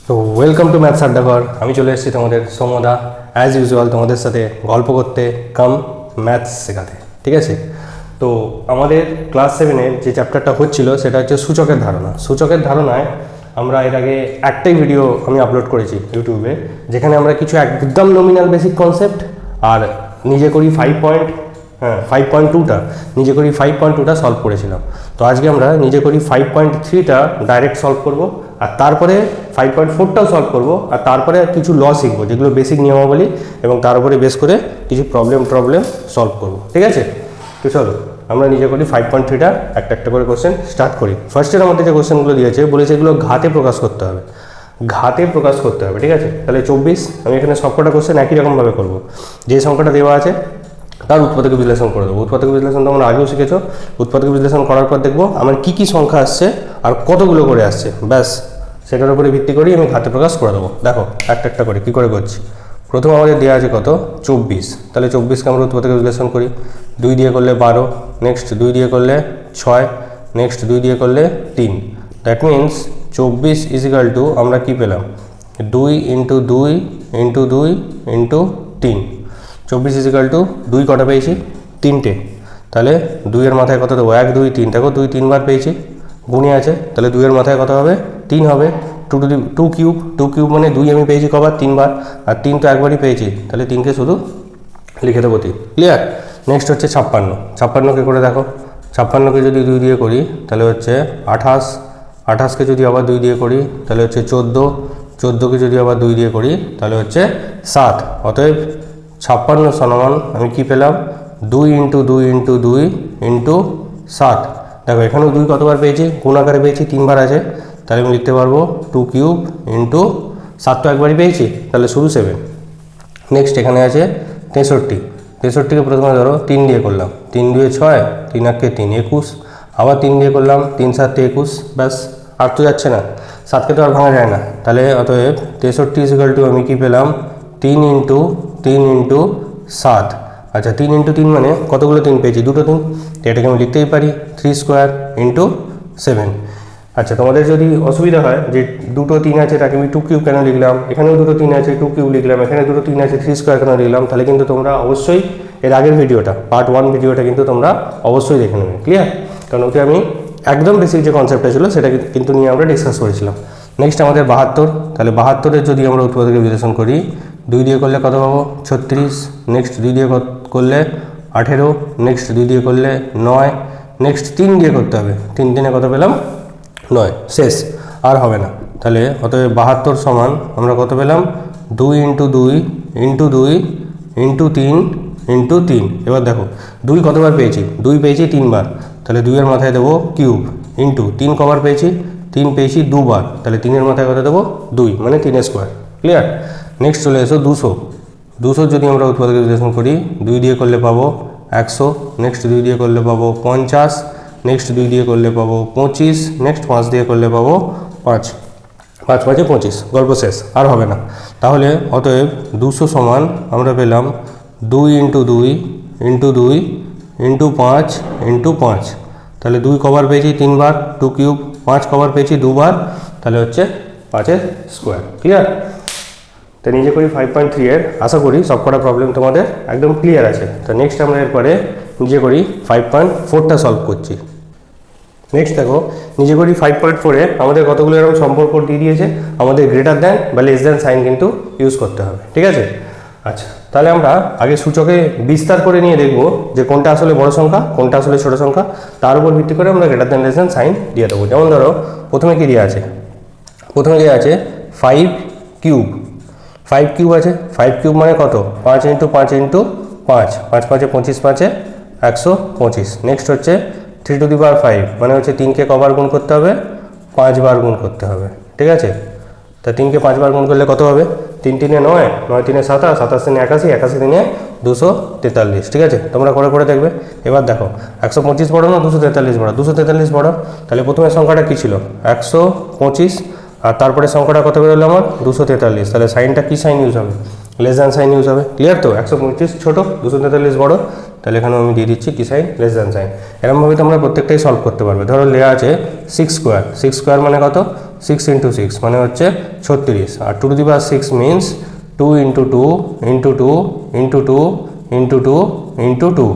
তো welcome to maths আড্ডাঘর। আমি চলে এসেছি তোমাদের সৌমদা অ্যাজ ইউজুয়াল তোমাদের সাথে গল্প করতে কাম ম্যাথস শেখাতে। ঠিক আছে, তো আমাদের ক্লাস 7-এর যে চ্যাপ্টারটা হচ্ছিল সেটা হচ্ছে সূচকের ধারণা। সূচকের ধারণায় আমরা এর আগে একটাই ভিডিও আমি আপলোড করেছি ইউটিউবে, যেখানে আমরা কিছু একদম নমিনাল বেসিক কনসেপ্ট আর নিজে করি 5.2টা নিজে করি 5.2টা সলভ করেছিলাম। তো আজকে আমরা নিজে করি 5.3টা ডাইরেক্ট সলভ করব, আর তারপরে 5.4টাও সলভ করব, আর তারপরে কিছু ল শিখবো যেগুলো বেসিক নিয়মাবলী, এবং তার উপরে বেস করে কিছু প্রবলেম সলভ করব। ঠিক আছে, তো চলো আমরা নিজে করি 5.3টা একটা একটা করে কোশ্চেন স্টার্ট করি। ফার্স্টের আমাদের যে কোশ্চেনগুলো দিয়েছে বলেছে এগুলো ঘাতে প্রকাশ করতে হবে, ঠিক আছে। তাহলে 24 আমি এখানে সবকটা কোশ্চেন একই রকমভাবে করব। যে সংখ্যাটা দেওয়া আছে তার উৎপাদক বিশ্লেষণ করে দেবো। উৎপাদক বিশ্লেষণ তোমরা আগেও শিখেছো। উৎপাদক বিশ্লেষণ করার পর দেখবো আমার কী কী সংখ্যা আসছে আর কতগুলো করে আসছে, ব্যাস সেটার উপরে ভিত্তি করেই আমি ঘাতে প্রকাশ করে দেবো। দেখো একটা একটা করে কী করে করছি। প্রথম আমাদের দেওয়া আছে কত, 24। তাহলে 24কে আমরা উৎপাদক বিশ্লেষণ করি। 2 দিয়ে করলে 12, নেক্সট 2 দিয়ে করলে 6, নেক্সট 2 দিয়ে করলে 3। দ্যাট মিনস 24 ইজিক্যাল টু আমরা কী পেলাম, 2 × 2 × 2 × 3। 24 ইজিক্যাল টু 2 কটা পেয়েছি, 3টে। তাহলে 2-এর মাথায় কত দেবো, 1 2 3। দেখো 2 3বার পেয়েছি, গুণে আছে, তাহলে 2-এর মাথায় কত হবে, 3 হবে। 2 কিউব মানে 2 আমি পেয়েছি কবার, 3বার, আর 3 তো একবারই পেয়েছি, তাহলে 3কে শুধু লিখে দেবো 3। ক্লিয়ার। নেক্সট হচ্ছে 56। 56কে করে দেখো, 56কে যদি 2 দিয়ে করি তাহলে হচ্ছে 28। 28কে যদি আবার 2 দিয়ে করি তাহলে হচ্ছে 14। 14কে যদি আবার 2 দিয়ে করি তাহলে হচ্ছে 7। অতএব 56 সমান আমি কি পেলাম, 2 × 2 × 2 × 7। দেখো এখানেও 2 কতবার পেয়েছি, গুণ আকারে পেয়েছি, 3বার আছে, তাহলে আমি লিখতে পারবো 2 কিউব × 7 তো একবারই পেয়েছি, তাহলে শুধু 7। নেক্সট এখানে আছে 63। 63কে প্রথমে ধরো 3 দিয়ে করলাম, 3 2 6, 3 8 3 21, আবার 3 দিয়ে করলাম, 3 7 21, ব্যাস আর তো যাচ্ছে না, 7কে তো আর ভাঙা যায় না। তাহলে অতএব 63 ইজিক্যাল টু আমি কি পেলাম, 3 × 3 × 7। আচ্ছা 3 × 3 মানে কতগুলো 3 পেয়েছি, 2টো 3, এটাকে আমি লিখতেই পারি 3² × 7। আচ্ছা তোমাদের যদি অসুবিধা হয় যে 2টো 3 আছে তাকে আমি 2 কিউব কেন লিখলাম, এখানেও 2টো 3 আছে 2 কিউব লিখলাম, এখানে 2টো 3 আছে 3² কেন লিখলাম, তাহলে কিন্তু তোমরা অবশ্যই এর আগের ভিডিওটা পার্ট 1 ভিডিওটা কিন্তু তোমরা অবশ্যই দেখে নেবে। ক্লিয়ার, কারণ ওকে আমি একদম বেসিক যে কনসেপ্টটা ছিল সেটা কিন্তু নিয়ে আমরা ডিসকাস করেছিলাম। নেক্সট আমাদের 72। তাহলে 72-এর যদি আমরা উৎপাদকের বিশ্লেষণ করি, 2 দিয়ে করলে কত পাবো, 36। নেক্সট 2 দিয়ে করলে 18, নেক্সট 2 দিয়ে করলে 9, নেক্সট 3 দিয়ে করতে হবে, 3 3-এ কত পেলাম, 9। শেষ, আর হবে না। তাহলে অতএব 72 সমান আমরা কত পেলাম, 2 × 2 × 2 × 3 × 3। এবার দেখো 2 কতবার পেয়েছি, 2 পেয়েছি 3বার, তাহলে 2-এর মাথায় দেবো কিউব, ইন্টু 3 কবার পেয়েছি, 3 পেয়েছি 2বার, তাহলে 3-এর মাথায় কত দেবো, 2 মানে 3² ক্লিয়ার। নেক্সট চলে এসো 200। 200 যদি আমরা উৎপাদকের বিশ্লেষণ করি, 2 দিয়ে করলে পাবো 100, নেক্সট 2 দিয়ে করলে পাবো 50, নেক্সট 2 দিয়ে করলে পাবো 25, নেক্সট 5 দিয়ে করলে পাবো 5। 5 5 25, গল্প শেষ, আর হবে না। তাহলে অতএব 200 সমান আমরা পেলাম 2 × 2 × 2 × 5 × 5। তাহলে 2 কভার পেয়েছি 3বার, 2 কিউব, 5 কভার পেয়েছি 2বার, তাহলে হচ্ছে 5-এর স্কোয়ার। ক্লিয়ার। তো নিজে করি 5.3-এর আশা করি সবকটা প্রবলেম তোমাদের একদম ক্লিয়ার আছে। তো নেক্সট আমরা এরপরে নিজে করি 5.4টা সলভ করছি। নেক্সট দেখো নিজে করি 5.4-এ আমাদের কতগুলো এরকম সম্পর্ক দিয়ে দিয়েছে, আমাদের গ্রেটার দ্যান বা লেস দ্যান সাইন কিন্তু ইউজ করতে হবে। ঠিক আছে, আচ্ছা তাহলে আমরা আগে সূচকে বিস্তার করে নিয়ে দেখব যে কোনটা আসলে বড় সংখ্যা কোনটা আসলে ছোট সংখ্যা, তার উপর ভিত্তি করে আমরা greater than less than sign দিয়ে দেবো। যেমন ধরো প্রথমে কি দেওয়া আছে, প্রথমে দেওয়া আছে 5 কিউব। 5 কিউব আছে, 5 কিউব মানে কত, 5 × 5 × 5, 5 5 25, 5 125। নেক্সট হচ্ছে 3 টু দি পাওয়ার 5 মানে হচ্ছে 3কে কবার গুণ করতে হবে, 5 বার গুণ করতে হবে। ঠিক আছে, তা 3কে 5 বার গুণ করলে কত হবে, 3 3 9, 9 3 27, 27 3 81, 81 3 243। ঠিক আছে, তোমরা করে করে দেখবে। এবার দেখো 125 বড় না 243 বড়, 243 বড়। তাহলে প্রথমে সংখ্যাটা কী ছিল, 125, আর তারপরে সংখ্যাটা কত বেরোলো আমার, 243। তাহলে সাইনটা কী সাইন ইউজ হবে, লেস দ্যান সাইন ইউজ হবে। ক্লিয়ার তো, 125 ছোটো, 243 বড়, তাহলে এখানে আমি দিয়ে দিচ্ছি কী সাইন, লেস দ্যান সাইন। এরকমভাবে তোমরা প্রত্যেকটাই সলভ করতে পারবে। ধরো লেয়া আছে 6² মানে কত, 6 ইন্টু 6 মানে হচ্ছে 36, আর 2 to the power 6 means 2 into 2 into 2 into 2 into 2 into 2,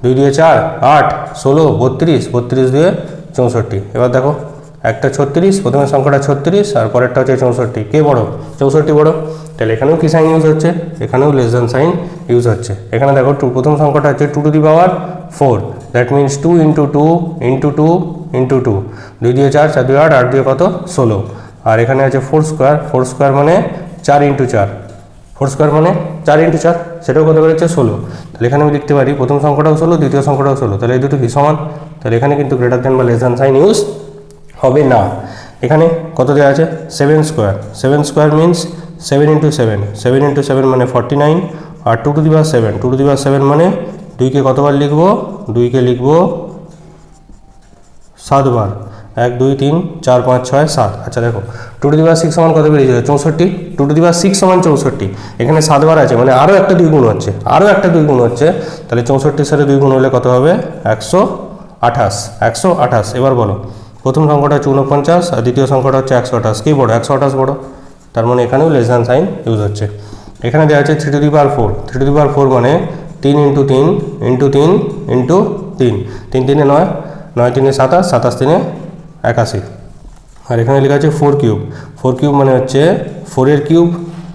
2 দিয়ে 4 8 16 32, 32 দিয়ে 64। এবার দেখো একটা 36, প্রথমের সংখ্যাটা 36 আর পরেরটা হচ্ছে 64, কে বড়? 64 বড়। তাহলে এখানেও কি সাইন ইউজ হচ্ছে? এখানেও লেস দ্যান সাইন ইউজ হচ্ছে। এখানে দেখো প্রথম সংখ্যাটা হচ্ছে 2 to the power 4, that means 2 into 2 into 2 into 2, 2 দিয়ে 4 4 দিয়ে 8 8 দিয়ে কত? 16। আর এখানে আছে 4 স্কোয়ার, 4 স্কোয়ার মানে 4 ইন্টু 4, 4 স্কোয়ার মানে 4 ইন্টু 4, সেটাও কত বেরোচ্ছে? 16। তাহলে এখানে আমি লিখতে পারি প্রথম সংখ্যাটাও 16, দ্বিতীয় সংখ্যাটাও 16, তাহলে এই দুটো কি সমান? তাহলে এখানে কিন্তু গ্রেটার দ্যান বা লেস দ্যান সাইন ইউজ হবে না। এখানে কত দেওয়া আছে? 7 square, 7 square means 7 into 7, 7 into 7 মানে 49, আর 2 to the power 7, 2 to the power 7 মানে 2কে কতবার লিখবো? 2কে লিখবো 7 বার, 1 2 3 4 5 6 7। আচ্ছা দেখো 2 টু দি পাওয়ার 6 সমান কত বেরিয়েছে? 64। 2 টু দি পাওয়ার 6 সমান 64, এখানে 7 বার আছে মানে আরও একটা 2 গুণ হচ্ছে, আরও একটা 2 গুণ হচ্ছে, তাহলে 64 সাথে 2 গুণ হলে কত হবে? 128, 128। এবার বলো প্রথম সংখ্যাটা হচ্ছে 49 আর দ্বিতীয় সংখ্যাটা হচ্ছে 128, কি বড়? 128 বড়। তার মানে এখানেও লেস দ্যান সাইন ইউজ হচ্ছে। এখানে দেওয়া আছে 3 to the power 4, 3 to the power 4 মানে 3 ইন্টু 3 ইন্টু 3 ইন্টু 3, 3 3 9, 9 3 27, 27 3 81। আর এখানে লেখা আছে 4 কিউব, 4 কিউব মানে হচ্ছে 4 এর কিউব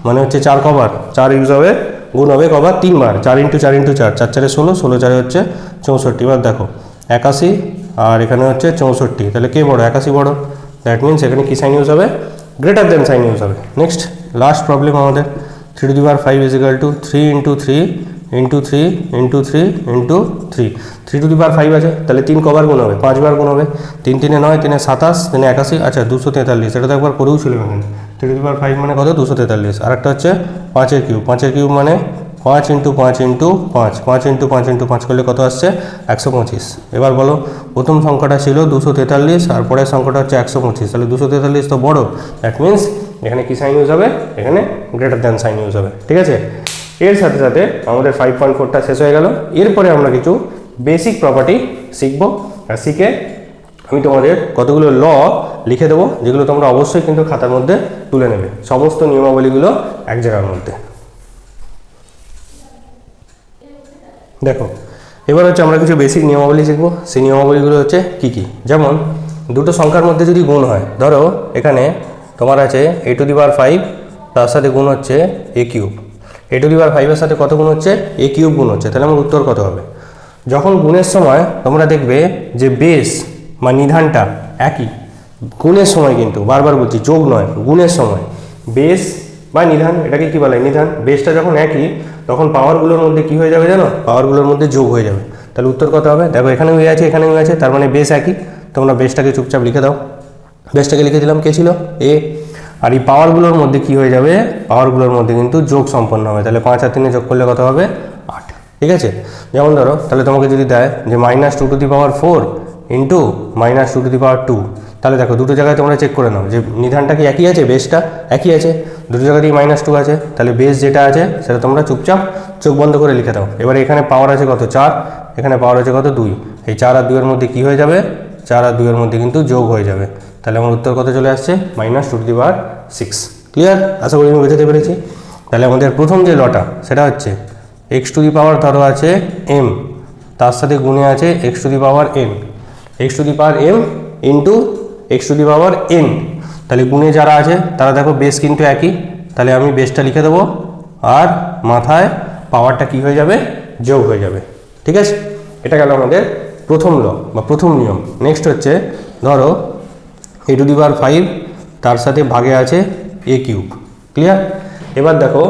মানে হচ্ছে 4 কবার, 4 ইউজ হবে, গুণ হবে কবার? 3 বার, 4 ইন্টু 4 ইন্টু 4, 4 4 16, 16 4 হচ্ছে 64। এবার দেখো 81 আর এখানে হচ্ছে 64, তাহলে কে বড়? 81 বড়। দ্যাট মিনস এখানে কি সাইন ইউজ হবে? গ্রেটার দেন সাইন ইউজ হবে। নেক্সট লাস্ট প্রবলেম আমাদের 3 to the power 5 is equal to 3 into 3 into 3 into 3 into 3, 3 to the power 5 আছে, তাহলে 3 কবার গুণ হবে? 5 বার গুণ হবে। 3 3 9, 3 27, 3 81, আচ্ছা 243, এটা তো একবার করেও ছিল এখানে। 3 টু দি পাওয়ার 5 মানে কত? 243। আর একটা হচ্ছে 5 এর কিউব, 5 এর কিউব মানে 5 ইন্টু 5 ইন্টু 5, 5 ইন্টু 5 ইন্টু 5 করলে কত আসছে? 125। এবার বলো প্রথম সংখ্যাটা ছিল 243 আর পরের সংখ্যাটা হচ্ছে 125, তাহলে 243 তো বড়, দ্যাট মিনস এখানে কি সাইন ইউজ হবে? এখানে গ্রেটার দ্যান সাইন ইউজ হবে। ঠিক আছে, এর সাথে সাথে আমাদের 5.4টা শেষ হয়ে গেল। এরপরে আমরা কিছু বেসিক প্রপার্টি শিখবো, আর শিখে আমি তোমাদের কতগুলো ল লিখে দেবো, যেগুলো তোমরা অবশ্যই কিন্তু খাতার মধ্যে তুলে নেবে, সমস্ত নিয়মাবলীগুলো এক জায়গার মধ্যে। দেখো এবার হচ্ছে আমরা কিছু বেসিক নিয়মাবলী শিখবো। সেই নিয়মাবলীগুলো হচ্ছে কি কি? যেমন দুটো সংখ্যার মধ্যে যদি গুণ হয়, ধরো এখানে তোমার আছে a টু দি পাওয়ার 5, তার সাথে গুণ হচ্ছে a cube, a to the power 5 এর সাথে কত গুণ হচ্ছে? a কিউব গুণ হচ্ছে, তাহলে আমার উত্তর কত হবে? যখন গুণের সময় তোমরা দেখবে যে বেস বা নিধানটা একই, গুণের সময় কিন্তু বারবার বলছি যোগ নয়, গুণের সময় বেস বা নিধান, এটাকে কি বলে? নিধান। বেসটা যখন একই তখন পাওয়ারগুলোর মধ্যে কি হয়ে যাবে জানো? পাওয়ারগুলোর মধ্যে যোগ হয়ে যাবে। তাহলে উত্তর কত হবে? দেখো এখানেও এ আছে, এখানেও আছে, তার মানে বেস একই। তোমরা বেসটাকে চুপচাপ লিখে দাও, বেসটাকে লিখে দিলাম, কে ছিল? এ। আর এই পাওয়ারগুলোর মধ্যে কি হয়ে যাবে? পাওয়ারগুলোর মধ্যে কিন্তু যোগ সম্পন্ন হবে, তাহলে 5 আর 3 যোগ করলে কত হবে? 8। ঠিক আছে, যেমন ধরো তাহলে তোমাকে যদি দেয় যে -2 to the power 4 into -2 to the power 2, তাহলে দেখো দুটো জায়গায় তোমরা চেক করে নাও যে নিধানটা কি একই আছে, বেসটা একই আছে, দুটো জায়গাতেই -2 আছে, তাহলে বেস যেটা আছে সেটা তোমরা চুপচাপ চোখ বন্ধ করে লিখে দাও। এবারে এখানে পাওয়ার আছে কত? 4, এখানে পাওয়ার আছে কত? 2। এই 4 আর 2 এর মধ্যে কি হয়ে যাবে? 4 আর 2 এর মধ্যে কিন্তু যোগ হয়ে যাবে, তাহলে আমার উত্তর কত চলে আসছে? -2 টু দি পাওয়ার 6। ক্লিয়ার? আশা করি আমি বোঝাতে পেরেছি। তাহলে আমাদের প্রথম যে লটা সেটা হচ্ছে x টু দি পাওয়ার ধরো আছে m, তার সাথে গুণে আছে x two the power n, x two the power m into x two the power n। তাহলে গুণে যারা আছে তারা দেখো বেস কিন্তু একই, তাহলে আমি বেসটা লিখে দেবো আর মাথায় পাওয়ারটা কি হয়ে যাবে? যোগ হয়ে যাবে। ঠিক আছে, এটা গেল আমাদের প্রথম ল বা প্রথম নিয়ম। নেক্সট হচ্ছে ধরো a টু দি পাওয়ার 5, তার সাথে ভাগে আছে a কিউব। ক্লিয়ার? এবার দেখো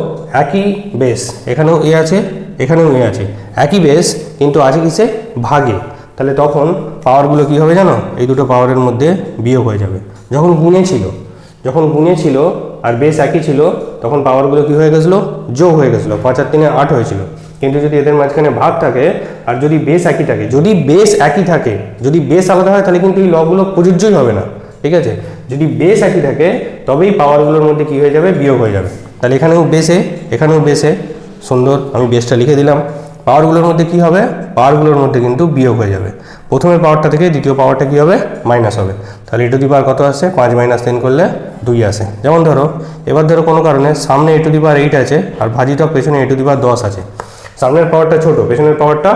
একই বেস, এখানেও এ আছে, এখানেও এ আছে, একই বেস কিন্তু আছে কিসে? ভাগে। তাহলে তখন পাওয়ারগুলো কি হবে জানো? এই দুটো পাওয়ারের মধ্যে বিয়োগ হয়ে যাবে। যখন গুণে ছিল আর বেস একই ছিল তখন পাওয়ারগুলো কি হয়ে গেছিলো? যোগ হয়ে গেছিলো, 5 আর 3 8 হয়েছিল। কিন্তু যদি এদের মাঝখানে ভাগ থাকে আর যদি বেস একই থাকে, যদি বেস একই থাকে, যদি বেস আলাদা হয় তাহলে কিন্তু এই লগুলো প্রযোজ্যই হবে না। ঠিক আছে, যদি বেস একই থাকে তবেই পাওয়ারগুলোর মধ্যে কি হয়ে যাবে? বিয়োগ হয়ে যাবে। তাহলে এখানেও বেসে, এখানেও বেসে, সুন্দর, আমি বেসটা লিখে দিলাম। পাওয়ারগুলোর মধ্যে কি হবে, পাওয়ারগুলোর মধ্যে কিন্তু বিয়োগ হয়ে যাবে। প্রথমের পাওয়ারটা থেকে দ্বিতীয় পাওয়ারটা কি হবে, মাইনাস হবে। তাহলে এ টু দি পাওয়ার কত আসছে, 5 - 3 করলে 2 আসে। যেমন ধরো এবার ধরো কোনো কারণে সামনে এ টু দি পাওয়ার 8 আছে আর ভাজিতক পেছনে এ টু দি পাওয়ার 10 আছে। সামনের পাওয়ারটা ছোট, পেছনের পাওয়ারটা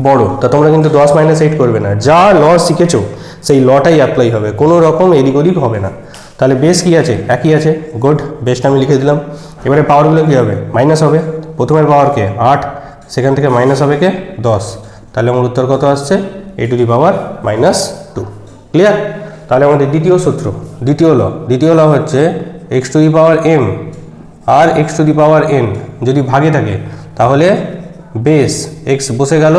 বড়, তা তোমরা কিন্তু 10 - 8 করবে না, যা ল শিখেছো সেই লটাই অ্যাপ্লাই হবে, কোনো রকম এদিক ওদিক হবে না। তাহলে বেস কি আছে, একই আছে, গুড, বেসটা আমি লিখে দিলাম। এবারে পাওয়ারগুলো কী হবে, মাইনাস হবে। প্রথমের পাওয়ারকে 8, সেখান থেকে মাইনাস হবে কে 10, তাহলে আমার উত্তর কত আসছে, এ টু দি পাওয়ার -2। ক্লিয়ার? তাহলে আমাদের দ্বিতীয় সূত্র, দ্বিতীয় ল হচ্ছে x to the power m আর x to the power n যদি ভাগে থাকে তাহলে বেস এক্স বসে গেল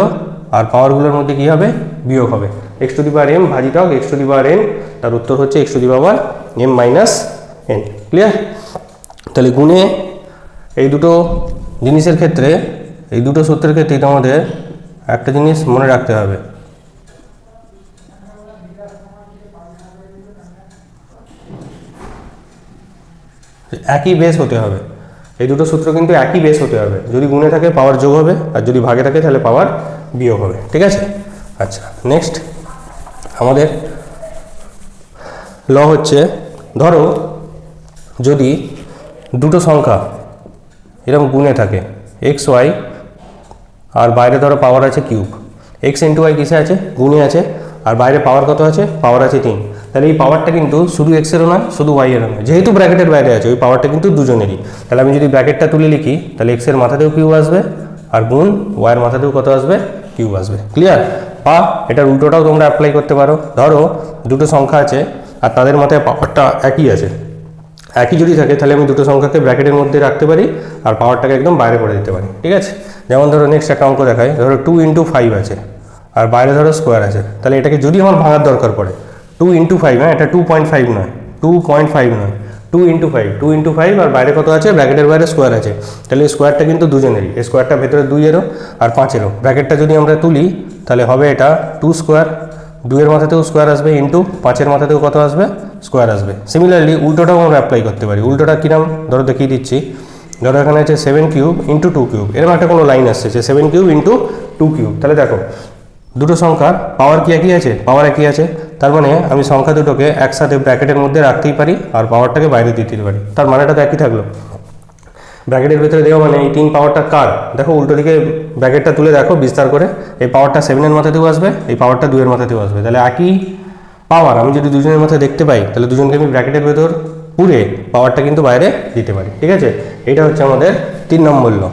আর পাওয়ারগুলোর মধ্যে কী হবে, বিয়োগ হবে। X to the power m ভাজিতক x to the power n, তার উত্তর হচ্ছে x to the power m minus n. Clear? তাহলে গুণে এই দুটো জিনিসের ক্ষেত্রে, এই দুটো সূত্রের ক্ষেত্রে তোমাদের একটা জিনিস মনে রাখতে হবে, একই বেস হতে হবে। এই দুটো সূত্র কিন্তু একই বেস হতে হবে, যদি গুণে থাকে পাওয়ার যোগ হবে আর যদি ভাগে থাকে তাহলে পাওয়ার বিয়োগ হবে। ঠিক আছে? আচ্ছা, নেক্সট আমাদের ল হচ্ছে, ধরো যদি দুটো সংখ্যা এরকম গুণে থাকে এক্স ওয়াই আর বাইরে ধরো পাওয়ার আছে কিউব, এক্স ইন্টু ওয়াই কিসে আছে, গুণে আছে, আর বাইরে পাওয়ার কত আছে, পাওয়ার আছে 3। তাহলে এই পাওয়ারটা কিন্তু শুধু এক্সেরও নয় শুধু ওয়াইয়েরও নয়, যেহেতু ব্র্যাকেটের বাইরে আছে ওই পাওয়ারটা কিন্তু দুজনেরই। তাহলে আমি যদি ব্র্যাকেটটা তুলে লিখি তাহলে এক্সের মাথাতেও কিউব আসবে আর গুণ ওয়াইয়ের মাথাতেও কত আসবে, কিউব আসবে। ক্লিয়ার? বা এটার উল্টোটাও তোমরা অ্যাপ্লাই করতে পারো, ধরো দুটো সংখ্যা আছে আর তাদের মাথায় পাওয়ারটা একই আছে, একই যদি থাকে তাহলে আমি দুটো সংখ্যাকে ব্র্যাকেটের মধ্যে রাখতে পারি আর পাওয়ারটাকে একদম বাইরে করে দিতে পারি। ঠিক আছে? যেমন ধরো নেক্সট একটা অঙ্ক দেখাই, ধরো 2 × 5 আছে আর বাইরে ধরো স্কোয়ার আছে, তাহলে এটাকে যদি আমার ভাঙার দরকার পড়ে 2 × 5, হ্যাঁ এটা 2.5 নয়, 2.5 নয়, 2 × 5 আর বাইরে কত আছে, ব্র্যাকেটের বাইরে স্কোয়ার আছে, তাহলে এই স্কোয়ারটা কিন্তু দুজনেরই, এই স্কোয়ারটা ভেতরে 2-এরও আর 5-এরও। ব্র্যাকেটটা যদি আমরা তুলি তাহলে হবে এটা 2 স্কোয়ার, 2-এর মাথাতেও স্কোয়ার আসবে ইন্টু 5-এর মাথাতেও কত আসবে, স্কোয়ার আসবে। সিমিলারলি উল্টোটাও আমরা অ্যাপ্লাই করতে পারি। উল্টোটা কিরম, ধরো দেখিয়ে দিচ্ছি, ধরো এখানে আছে 7³ × 2³ এরকম একটা কোনো লাইন আসছে, 7³ × 2³। তাহলে দেখো দুটো সংখ্যার পাওয়ার কি একই আছে, পাওয়ার একই আছে, তার মানে আমি সংখ্যা দুটোকে একসাথে ব্র্যাকেটের মধ্যে রাখতেই পারি আর পাওয়ারটাকে বাইরে দিতে পারি, তার মানেটা তো একই থাকলো। ব্র্যাকেটের ভিতরে দেওয়া মানে এই 3 পাওয়ারটা কার, দেখো উল্টো দিকে ব্র্যাকেটটা তুলে দেখো বিস্তার করে, এই পাওয়ারটা 7-এর মাথাতেও আসবে, এই পাওয়ারটা 2-এর মাথাতেও আসবে, তাহলে একই পাওয়ার আমি যদি দুজনের মাথায় দেখতে পাই তাহলে দুজনকে আমি ব্র্যাকেটের ভেতর পুরে পাওয়ারটা কিন্তু বাইরে দিতে পারি। ঠিক আছে? এটা হচ্ছে আমাদের 3 নম্বর ল।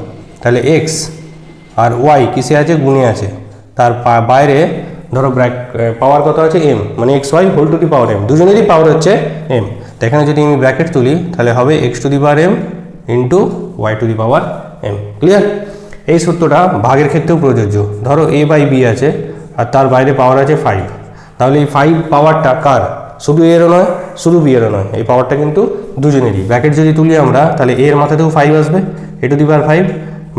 তাহলে এক্স আর ওয়াই কিসে আছে, গুণে আছে, তার বাইরে ধরো পাওয়ার কত আছে, এম, মানে x y whole to the power m, দুজনেরই পাওয়ার হচ্ছে এম। তো এখানে যদি আমি ব্র্যাকেট তুলি তাহলে হবে x to the power m into y to the power m. Clear? এই সূত্রটা ভাগের ক্ষেত্রেও প্রযোজ্য। ধরো এ বাই বি আছে আর তার বাইরে পাওয়ার আছে 5, তাহলে এই 5 পাওয়ারটা কার, শুধু এরও নয় শুধু বি এরও নয়, এই পাওয়ারটা কিন্তু দুজনেরই। ব্র্যাকেট যদি তুলি আমরা তাহলে এর মাথাতেও 5 আসবে, এ টু দি পাওয়ার 5,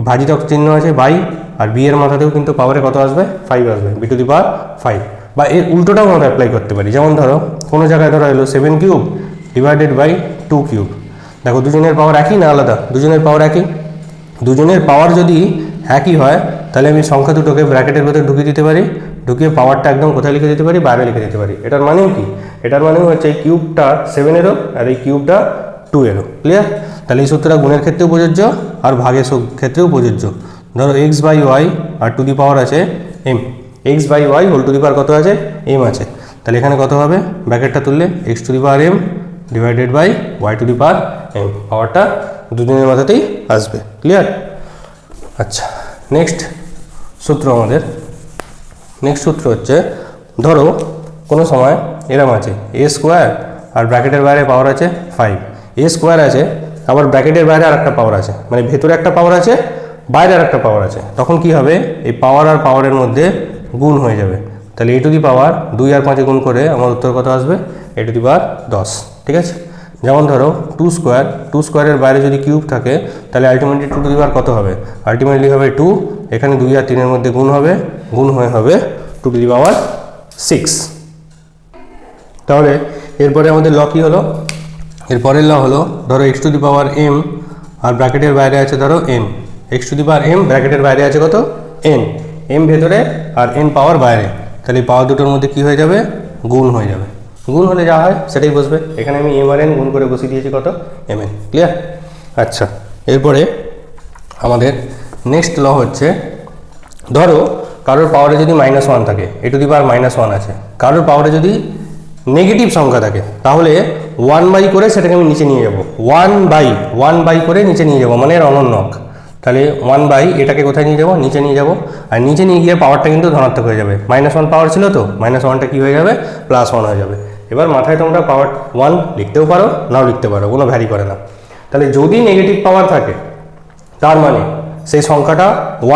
ভাজিতক চিহ্ন আছে বাই, আর বি এর মাথাতেও কিন্তু পাওয়ারে কত আসবে, 5 আসবে, বি টু দি পাওয়ার 5। বা এর উল্টোটাও আমরা অ্যাপ্লাই করতে পারি, যেমন ধরো কোনো জায়গায় ধরো এলো 7³ ডিভাইডেড বাই 2³। দেখো দুজনের পাওয়ার একই না আলাদা, দুজনের পাওয়ার একই, দুজনের পাওয়ার যদি একই হয় তাহলে আমি সংখ্যা দুটোকে ব্র্যাকেটের ভেতরে ঢুকিয়ে দিতে পারি, ঢুকিয়ে পাওয়ারটা একদম কোথায় লিখে দিতে পারি, বাইরে লিখে দিতে পারি। এটার মানেও কি, এটার মানেও হচ্ছে এই কিউবটা 7-এরও আর এই কিউবটা 2-এরও। ক্লিয়ার? তাহলে এই সূত্রটা গুণের ক্ষেত্রেও প্রযোজ্য আর ভাগের ক্ষেত্রেও প্রযোজ্য। ধরো এক্স বাই ওয়াই আর টু দি পাওয়ার আছে m, x by y whole to the power কত আছে, এম আছে, তাহলে এখানে কত হবে, ব্র্যাকেটটা তুললে x to the power m divided by y to the power m, পাওয়ারটা দুজনের মাথাতেই আসবে। ক্লিয়ার? আচ্ছা, নেক্সট সূত্র আমাদের, নেক্সট সূত্র হচ্ছে, ধরো কোনো সময় এরম আছে এ স্কোয়ার আর ব্র্যাকেটের বাইরে পাওয়ার আছে 5, এ স্কোয়ার আছে আবার ব্র্যাকেটের বাইরে আর একটা পাওয়ার আছে, মানে ভেতরে একটা পাওয়ার আছে বাইরে আর একটা পাওয়ার আছে, তখন কি হবে, এই পাওয়ার আর পাওয়ারের মধ্যে গুণ হয়ে যাবে। তাহলে এ টু দি পাওয়ার 2 আর 5 গুণ করে আমার উত্তর কত আসবে, এ টু দি পাওয়ার 10। ঠিক আছে? যেমন ধরো 2 স্কোয়ার, 2 স্কোয়ারের বাইরে যদি কিউব থাকে তাহলে আলটিমেটলি 2 টু দি পাওয়ার কত হবে, আলটিমেটলি হবে 2, এখানে 2 আর 3-এর মধ্যে গুণ হবে, গুণ হয়ে হবে 2 টু দি পাওয়ার 6। তাহলে এরপরে আমাদের ল কী হলো, এরপরের ল হলো, ধরো x to the power m আর ব্র্যাকেটের বাইরে আছে ধরো n, x to the power m, ব্র্যাকেটের বাইরে আছে কত এন, এম ভেতরে আর এন পাওয়ার বাইরে, তাহলে এই পাওয়ার দুটোর মধ্যে কী হয়ে যাবে, গুণ হয়ে যাবে। গুণ হলে যা হয় সেটাই বসবে, এখানে আমি এম আর এন গুণ করে বসিয়ে দিয়েছি কত এম এন। ক্লিয়ার? আচ্ছা, এরপরে আমাদের নেক্সট ল হচ্ছে, ধরো কারোর পাওয়ারে যদি -1 থাকে, এ টু দি পাওয়ার -1 আছে, কারোর পাওয়ারে যদি নেগেটিভ সংখ্যা থাকে, তাহলে 1/, করে সেটাকে আমি নিচে নিয়ে যাব, 1/, করে নিচে নিয়ে যাব, মানে এর অনন্যক। তাহলে 1/, এটাকে কোথায় নিয়ে যাব, নিচে নিয়ে যাব, আর নিচে নিয়ে গিয়ে পাওয়ারটা কিন্তু ধনাত্মক হয়ে যাবে। -1 পাওয়ার ছিল তো, -1টা কী হয়ে যাবে, +1 হয়ে যাবে। এবার মাথায় তোমরা পাওয়ার 1 লিখতেও পারো, নাও লিখতে পারো, কোনো ভ্যারি করে না। তাহলে যদি নেগেটিভ পাওয়ার থাকে, তার মানে সেই সংখ্যাটা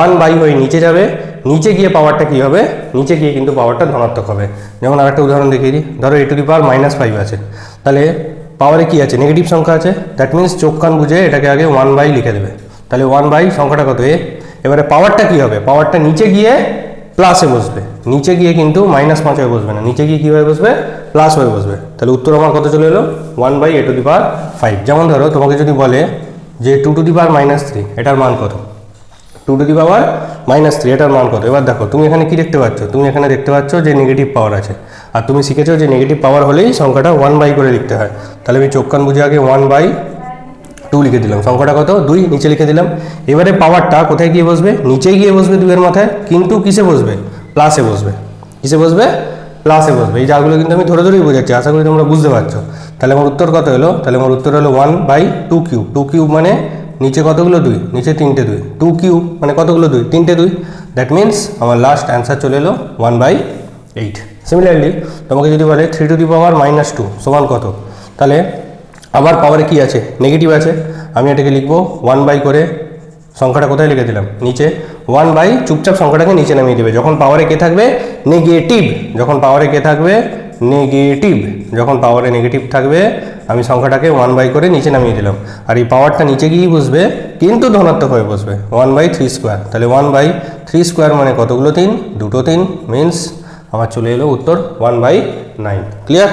1/, হয়ে নিচে যাবে, নিচে গিয়ে পাওয়ারটা কী হবে, নিচে গিয়ে কিন্তু পাওয়ারটা ধনাত্মক হবে। যেমন আরেকটা উদাহরণ দেখিয়ে দিই, ধরো এ টু দি পাওয়ার -5 আছে, তাহলে পাওয়ারে কী আছে, নেগেটিভ সংখ্যা আছে, দ্যাট মিনস চোখ কান বুঝে এটাকে আগে 1/, লিখে দেবে। তাহলে 1/, সংখ্যাটা কত এ, এবারে পাওয়ারটা কী হবে, পাওয়ারটা নিচে গিয়ে প্লাসে বসবে, নিচে গিয়ে কিন্তু -5 হয়ে বসবে না, নিচে গিয়ে কী হয়ে বসবে, প্লাস হয়ে বসবে। তাহলে উত্তর আমার কত চলে এলো, 1/, এ টু দি পাওয়ার 5। যেমন ধরো তোমাকে যদি বলে যে 2 টু দি পাওয়ার -3, এটার মান কত, 2 টু দি পাওয়ার -3, এটার মান কত। এবার দেখো তুমি এখানে কি দেখতে পাচ্ছ, তুমি এখানে দেখতে পাচ্ছ যে নেগেটিভ পাওয়ার আছে, আর তুমি শিখেছো যে নেগেটিভ পাওয়ার হলেই সংখ্যাটা 1/, করে লিখতে হয়। তাহলে আমি চোখ কান বুঝে আগে 1/2 লিখে দিলাম, সংখ্যাটা কত 2, নিচে লিখে দিলাম। এবারে পাওয়ারটা কোথায় গিয়ে বসবে, নিচে গিয়ে বসবে 2 এর মাথায়, কিন্তু কিসে বসবে, প্লাসে বসবে। কিসে বসবে, প্লাসে বসবে। এই জায়গাগুলো কিন্তু আমি ধরে ধরেই বোঝাচ্ছি, আশা করি তোমরা বুঝতে পারছো। তাহলে আমার উত্তর কত হলো, তাহলে আমার উত্তর হলো 1/2 কিউব। 2 কিউব মানে নিচে কতগুলো 2, নিচে 3টে 2, 2 কিউব মানে কতগুলো 2, 3টে 2। দ্যাট মিনস আমার লাস্ট অ্যান্সার চলে এলো 1/8। সিমিলারলি তোমাকে যদি বলে 3 টু দি পাওয়ার -2 সমান কত, তাহলে আবার পাওয়ারে কি আছে, নেগেটিভ আছে, আমি এটাকে লিখবো 1/, করে সংখ্যাটা কোথায় লিখে দিলাম, নিচে 1/, চুপচাপ সংখ্যাটাকে নিচে নামিয়ে দেবে। যখন পাওয়ারে কে থাকবে, নেগেটিভ, যখন পাওয়ারে কে থাকবে, নেগেটিভ, যখন পাওয়ারে নেগেটিভ থাকবে আমি সংখ্যাটাকে 1/, করে নিচে নামিয়ে দিলাম, আর এই পাওয়ারটা নিচে গিয়েই বসবে, কিন্তু ধনাত্মক হয়ে বসবে, 1/3²। তাহলে 1/3² মানে কতগুলো 3, দুটো 3, মিনস আমার চলে এলো উত্তর 1/9। ক্লিয়ার?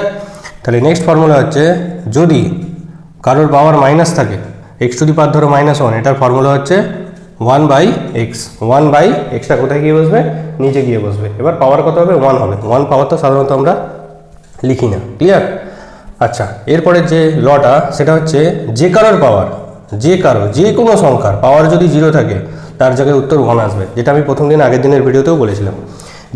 তাহলে নেক্সট ফর্মুলা হচ্ছে, যদি কারোর পাওয়ার মাইনাস থাকে, এক্স টু দি পাওয়ার ধরো -1, এটার ফর্মুলা হচ্ছে 1/x। 1/xটা কোথায় গিয়ে বসবে, নিচে গিয়ে বসবে। এবার পাওয়ার কত হবে, 1 হবে। 1 পাওয়ার তো সাধারণত আমরা লিখি না। ক্লিয়ার? আচ্ছা, এরপরে যে লটা সেটা হচ্ছে, যে কারোর পাওয়ার, যে কোনো সংখ্যার পাওয়ার যদি 0 থাকে, তার জায়গায় উত্তর 1 আসবে, যেটা আমি প্রথম দিন আগের দিনের ভিডিওতেও বলেছিলাম।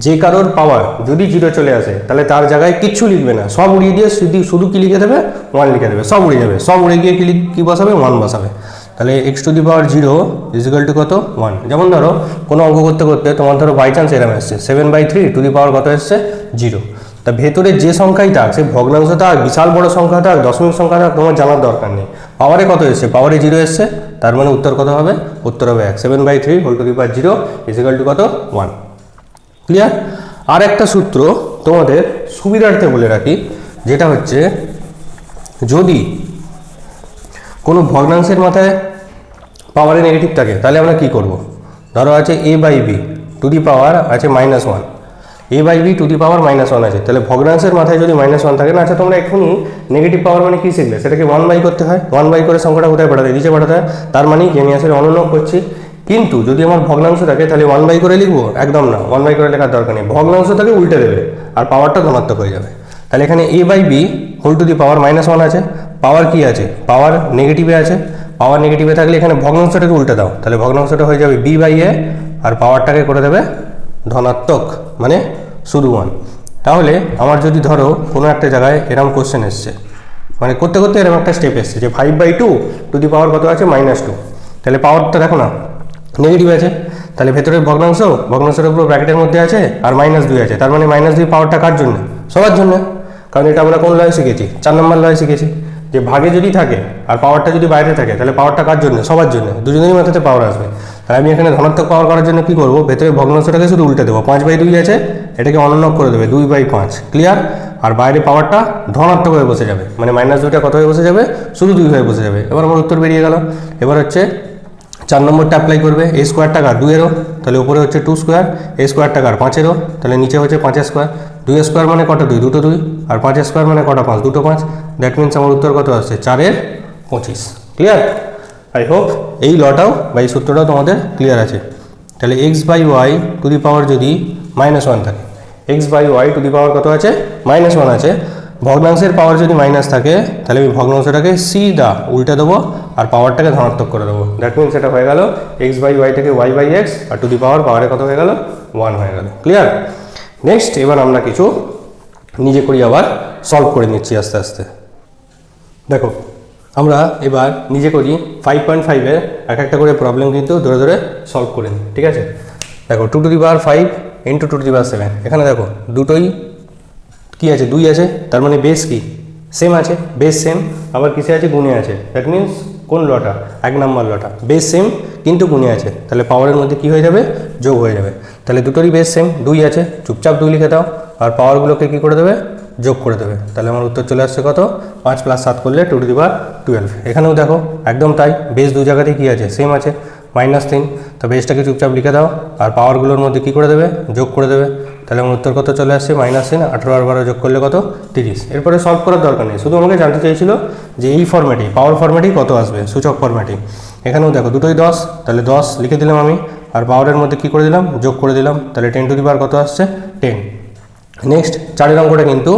যে কারোর পাওয়ার যদি 0 চলে আসে, তাহলে তার জায়গায় কিচ্ছু লিখবে না, সব উড়িয়ে দিয়ে শুধু কি লিখে দেবে, 1 লিখে দেবে, সব উড়ে যাবে, সব উড়ে গিয়ে কি বসাবে, 1 বসাবে। তাহলে x টু দি পাওয়ার 0 = কত, 1। যেমন ধরো কোনো অঙ্ক করতে করতে তোমার ধরো বাই চান্স এরকম এসছে 7/3 টু দি পাওয়ার কত এসছে, 0। তা ভেতরে যে সংখ্যাই থাক, সে ভগ্নাংশ থাক, বিশাল বড় সংখ্যা থাক, দশমিক সংখ্যা থাক, তোমার জানার দরকার নেই। পাওয়ারে কত এসছে, পাওয়ারে 0 এসছে, তার মানে উত্তর কত হবে, উত্তর হবে 1। 7/3 হোল টু দি পাওয়ার 0 = কত, 1। ক্লিয়ার? আর একটা সূত্র তোমাদের সুবিধার্থে বলে রাখি, যেটা হচ্ছে, যদি কোনো ভগ্নাংশের মাথায় পাওয়ারে নেগেটিভ থাকে, তাহলে আমরা কি করব। ধরো আছে a/b টু দি পাওয়ার আছে -1, a/b টু দি পাওয়ার -1 আছে, তাহলে ভগ্নাংশের মাথায় যদি -1 থাকে না, আচ্ছা তোমরা এখনই নেগেটিভ পাওয়ার মানে কি শিখলে, সেটাকে 1/, করতে হয়, 1/, করে সংখ্যাটা কোথায় পাঠাতে হয়, নিচে পাঠাতে হয়। তার মানে কি আমি আসলে অনন্যক করছি। কিন্তু যদি আমার ভগ্নাংশ থাকে, তাহলে 1/, করে লিখবো, একদম না, 1/, করে লেখার দরকার নেই, ভগ্নাংশ থাকে উল্টে দেবে, আর পাওয়ারটা ধনাত্মক হয়ে যাবে। তাহলে এখানে a/b হোল টু দি পাওয়ার -1 আছে, পাওয়ার কি আছে, পাওয়ার নেগেটিভে আছে, পাওয়ার নেগেটিভে থাকলে এখানে ভগ্নাংশটাকে উল্টে দাও, তাহলে ভগ্নাংশটা হয়ে যাবে b/a, আর পাওয়ারটাকে করে দেবে ধনাত্মক, মানে শুধু 1। তাহলে আমার যদি ধরো কোনো একটা জায়গায় এরকম কোশ্চেন এসছে, মানে করতে করতে এরকম একটা স্টেপ এসছে যে 5/2 টু দি পাওয়ার কত আছে, -2, তাহলে পাওয়ারটা দেখো না নেগেটিভ আছে, তাহলে ভেতরের ভগ্নাংশের উপর ব্র্যাকেটের মধ্যে আছে, আর -2 আছে, তার মানে -2 পাওয়ারটা কার জন্য, সবার জন্য। কারণ এটা আমরা কোন লয়ে শিখেছি, 4 নম্বর লয়ে শিখেছি, যে ভাগে যদি থাকে আর পাওয়ারটা যদি বাইরে থাকে, তাহলে পাওয়ারটা কার জন্য, সবার জন্য, দুজনেরই মাথাতে পাওয়ার আসবে। তাহলে আমি এখানে ধনাত্মক পাওয়ার করার জন্য কি করবো, ভেতরে ভগ্নাংশটাকে শুধু উল্টে দেবো, 5/2 আছে, এটাকে অনন্যক করে দেবে 2/5। ক্লিয়ার? আর বাইরে পাওয়ারটা ধনাত্মক হয়ে বসে যাবে, মানে -2টা কত হয়ে বসে যাবে, শুধু 2 হয়ে বসে যাবে। এবার আমার উত্তর বেরিয়ে গেল। এবার হচ্ছে 4 নম্বরটা অ্যাপ্লাই করবে, a² টাকার 2 তাহলে উপরে হচ্ছে 2², a² টাকার 5, তাহলে নিচে হচ্ছে 5²। 2² মানে কটা 2, দুটো 2, আর 5² মানে কটা 5, দুটো 5। দ্যাট মিনস আমার উত্তর কত আসছে, 4/25। ক্লিয়ার? আই হোপ এই লটাও বা এই সূত্রটাও তোমাদের ক্লিয়ার আছে। তাহলে x by y to the power যদি -1 থাকে, x by y to the power কত আছে? -1 আছে। ভগ্নাংশের পাওয়ার যদি মাইনাস থাকে তাহলে আমি ভগ্নাংশটাকে সিধা উল্টে দেবো আর পাওয়ারটাকে ধনাত্মক করে দেবো। দ্যাট মিনস এটা হয়ে গেল এক্স বাই ওয়াই থেকে ওয়াই বাই এক্স, আর টু দি পাওয়ার পাওয়ারে কত হয়ে গেল? 1 হয়ে গেল। ক্লিয়ার? নেক্সট এবার আমরা কিছু নিজে করি, আবার সলভ করে নিচ্ছি আস্তে আস্তে। দেখো আমরা এবার নিজে করি 5.5-এর এক একটা করে প্রবলেম কিন্তু ধরে ধরে সলভ করে নিই, ঠিক আছে? দেখো 2 to the power 5 into 2 to the power 7, এখানে দেখো দুটোই কি আছে? 2 আছে, তার মানে বেস কি? সেম আছে, বেস সেম। আবার কিসে আছে? গুণে আছে। দ্যাট মিনস কোন লটা? 1 নম্বর লটা। বেস সেম কিন্তু গুণে আছে, তাহলে পাওয়ারের মধ্যে কি হয়ে যাবে? যোগ হয়ে যাবে। তাহলে দুটোরই বেস সেম, 2 আছে, চুপচাপ 2 লিখে দাও আর পাওয়ারগুলোকে কি করে দেবে? যোগ করে দেবে। তাহলে আমার উত্তর চলে আসছে কত? 5 + 7 করলে 2 টু দি পাওয়ার 12। এখানেও দেখো একদম তাই, বেস দু জায়গাতেই কি আছে? সেম আছে, -3। তো বেসটাকে চুপচাপ লিখে দাও আর পাওয়ারগুলোর মধ্যে কি করে দেবে? যোগ করে দেবে। তাহলে আমার উত্তর কত চলে আসছে? -3। 18 আর 12 যোগ করলে কত? 30। এরপরে সলভ করার দরকার নেই, শুধু আমাকে জানতে চাইছিল যে এই ফরম্যাটেই, পাওয়ার ফরম্যাটেই কত আসবে, সূচক ফরম্যাটেই। এখানেও দেখো দুটোই 10, তাহলে 10 লিখে দিলাম আমি, আর পাওয়ারের মধ্যে কি করে দিলাম? যোগ করে দিলাম। তাহলে 10 টু দি পাওয়ার কত আসছে? 10। নেক্সট 4 অঙ্কটা কিন্তু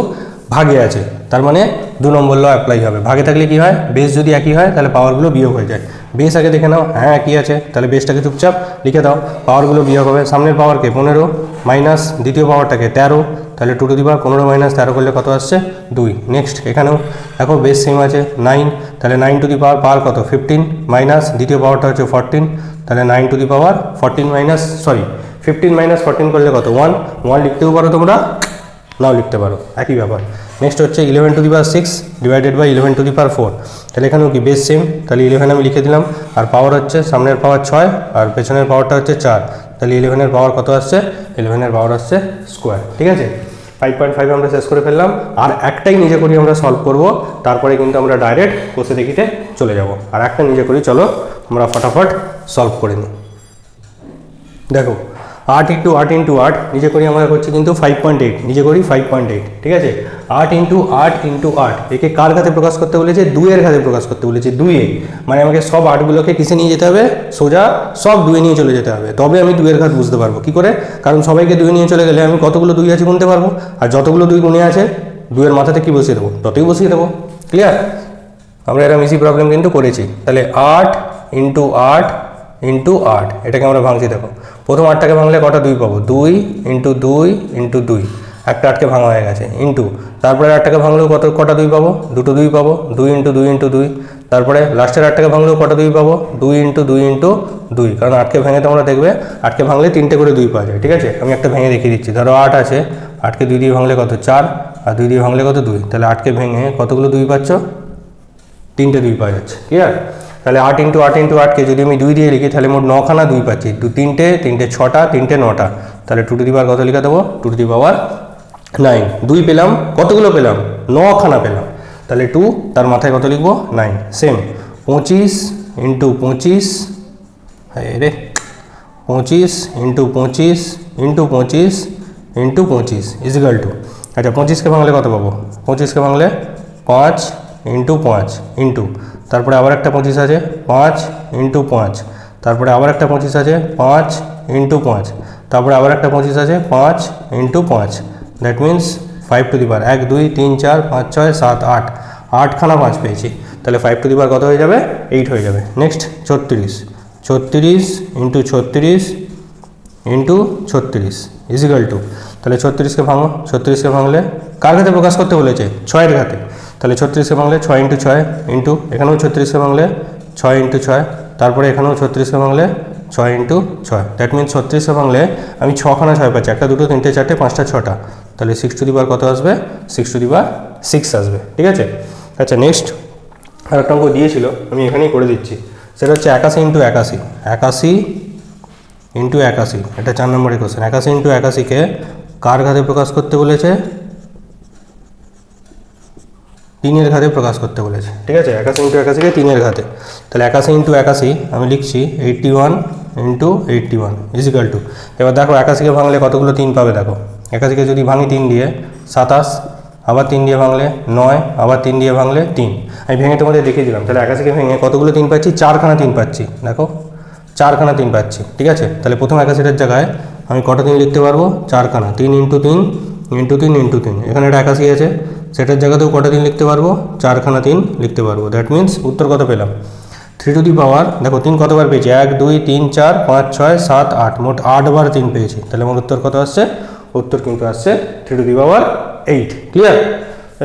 ভাগে আছে, তার মানে 2 নম্বর ল অ্যাপ্লাই হবে। ভাগে থাকলে কি হয়? বেস যদি একই হয় তাহলে পাওয়ারগুলো বিয়োগ হয়ে যায়। বেস আগে দেখে নাও, হ্যাঁ একই আছে, তাহলে বেসটাকে চুপচাপ লিখে দাও, পাওয়ারগুলো বিয়োগ হবে। সামনের পাওয়ারকে 15 মাইনাস দ্বিতীয় পাওয়ারটাকে 13, তাহলে 2 টু দি পাওয়ার 15 - 13 করলে কত আসছে? 2। নেক্সট এখানেও দেখো বেস সেম আছে 9, তাহলে 9 টু দি পাওয়ার কত? 15 মাইনাস দ্বিতীয় পাওয়ারটা হচ্ছে 14, তাহলে 9 টু দি পাওয়ার 15 - 14 করলে কত? 1 লিখতেও পারো তোমরা, নাও লিখতে পারো, একই ব্যাপার। নেক্সট হচ্ছে 11 to the power 6 divided by 11 to the power 4, তাহলে এখানেও কি বেস সেম, তাহলে 11 আমি লিখে দিলাম। আর পাওয়ার হচ্ছে সামনের পাওয়ার 6 আর পেছনের পাওয়ারটা হচ্ছে 4, তাহলে 11-এর পাওয়ার কত আসছে? 11-এর পাওয়ার আসছে স্কোয়ার। ঠিক আছে, 5.5 আমরা শেষ করে ফেললাম। আর একটাই নিজে করি আমরা সলভ করব, তারপরে কিন্তু আমরা ডাইরেক্ট কোষে দেখিতে চলে যাব। আর একটা নিজে করি, চলো আমরা ফটাফট সলভ করে নিই। দেখো 8 × 8 × 8 নিজে করি আমাদের হচ্ছে কিন্তু 5.8, নিজে করি 5.8। ঠিক আছে, 8 × 8 × 8 একে কার ঘাতে প্রকাশ করতে বলেছে? 2 এর ঘাতে প্রকাশ করতে বলেছে। 2 এ মানে আমাকে সব 8গুলোকে কিসে নিয়ে যেতে হবে? সোজা সব 2 এ নিয়ে চলে যেতে হবে, তবে আমি 2 এর ঘাত বুঝতে পারবো। কি করে? কারণ সবাইকে 2 এ নিয়ে চলে গেলে আমি কতগুলো 2 আছে গুনতে পারবো, আর যতগুলো 2 গুণে আছে 2 এর মাথাতে কি বসিয়ে দেবো? ততই বসিয়ে দেবো। ক্লিয়ার? আমরা এরকম ইজি প্রবলেম কিন্তু করেছি। তাহলে 8 × 8 × 8 এটাকে আমরা ভাঙছি। দেখো প্রথম 8টাকে ভাঙলে কটা 2 পাবো? 2 × 2 × 2, একটা 8কে ভাঙা হয়ে গেছে, ইন্টু তারপরে 8টাকে ভাঙলেও কটা 2 পাবো? দুটো 2 পাবো, 2 × 2 × 2। তারপরে লাস্টের 8টাকে ভাঙলেও কটা 2 পাবো? 2 × 2 × 2, কারণ 8কে ভেঙে তোমরা দেখবে 8কে ভাঙলে 3টে করে 2 পাওয়া যায়। ঠিক আছে, আমি একটা ভেঙে দেখিয়ে দিচ্ছি। ধরো 8 আছে, 8কে 2 দিয়ে ভাঙলে কত? 4, আর 2 দিয়ে ভাঙলে কত? 2, তাহলে 8কে ভেঙে কতগুলো 2 পাচ্ছ? 3টে 2 পাওয়া যাচ্ছে। ক্লিয়ার? তাহলে 8 × 8 × 8কে যদি আমি 2 দিয়ে লিখি তাহলে মোট 9খানা 2 পাচ্ছি। 3টে 6টা, 3টে 9টা, তাহলে 2 টু দি পাওয়ার কত লিখে দেবো? 2 টু দি পাওয়ার 9। 2 পেলাম, কতগুলো পেলাম? 9খানা পেলাম, তাহলে 2 তার মাথায় কত লিখবো? 9। সেম 25 × 25, হ্যাঁ রে 25 × 25 × 25 × 25 ইজিক্যাল টু, আচ্ছা 25কে ভাঙলে কত পাবো? 25কে ভাঙলে 5 × 5 ইন্টু তারপরে আবার একটা 25 আছে 5 × 5, তারপরে আবার একটা 25 আছে 5 × 5, তারপরে আবার একটা 25 আছে 5 × 5। দ্যাট মিনস 5 টু দি পাওয়ার 1 2 3 4 5 6 7 8, 8খানা 5 পেয়েছি। তাহলে 5 টু দি পাওয়ার কত হয়ে যাবে? 8 হয়ে যাবে। নেক্সট 36 × 36 × 36 ইজিক্যাল টু, তাহলে 36কে ভাঙো, 36কে ভাঙলে কার ঘাতে প্রকাশ করতে বলেছে? 6 এর ঘাতে। তাহলে 36কে ভাঙলে 6 × 6 ইন্টু এখানেও 36কে ভাঙলে 6 × 6, তারপরে এখানেও 36কে ভাঙলে 6 × 6। দ্যাট মিনস 36কে ভাঙলে আমি 6খানা 6 পাচ্ছি, একটা 2টো 3টে 4টে 5টা 6টা, তাহলে 6 টু দি পাওয়ার কত আসবে? 6 টু দি পাওয়ার 6 আসবে। ঠিক আছে, আচ্ছা নেক্সট আর একটা অঙ্ক দিয়েছিল, আমি এখানেই করে দিচ্ছি। সেটা হচ্ছে 81 × 81, 81 × 81, এটা 4 নম্বরের কোশ্চেন। 81 × 81কে কার ঘাতে প্রকাশ করতে বলেছে? 3 এর ঘাতে প্রকাশ করতে বলেছে। ঠিক আছে, 81 × 81কে 3 এর ঘাতে, তাহলে 81 × 81 আমি লিখছি 81 × 81 ইজিক্যাল টু, এবার দেখো 81কে ভাঙলে কতগুলো 3 পাবে? দেখো 81কে যদি ভাঙি 3 দিয়ে 27, আবার 3 দিয়ে ভাঙলে 9, আবার 3 দিয়ে ভাঙলে 3। আমি ভেঙে তোমাদের দেখিয়ে দিলাম। তাহলে 81কে ভেঙে কতগুলো 3 পাচ্ছি? 4খানা 3 পাচ্ছি। দেখো 4খানা 3 পাচ্ছি, ঠিক আছে। তাহলে প্রথম 81টার জায়গায় আমি কটা 3 লিখতে পারবো? 4খানা। 3 × 3 × 3 × 3, এখানে একটা 81 আছে, সেটার জায়গাতেও কটা 3 লিখতে পারবো? 4খানা 3 লিখতে পারবো। দ্যাট মিন্স উত্তর কত পেলাম? 3 টু দি পাওয়ার, দেখো 3 কতবার পেয়েছি? 1 2 3 4 5 6 7 8, মোট 8 বার 3 পেয়েছি। তাহলে আমার উত্তর কত আসছে? উত্তর কিন্তু আসছে 3 টু দি পাওয়ার 8। ক্লিয়ার?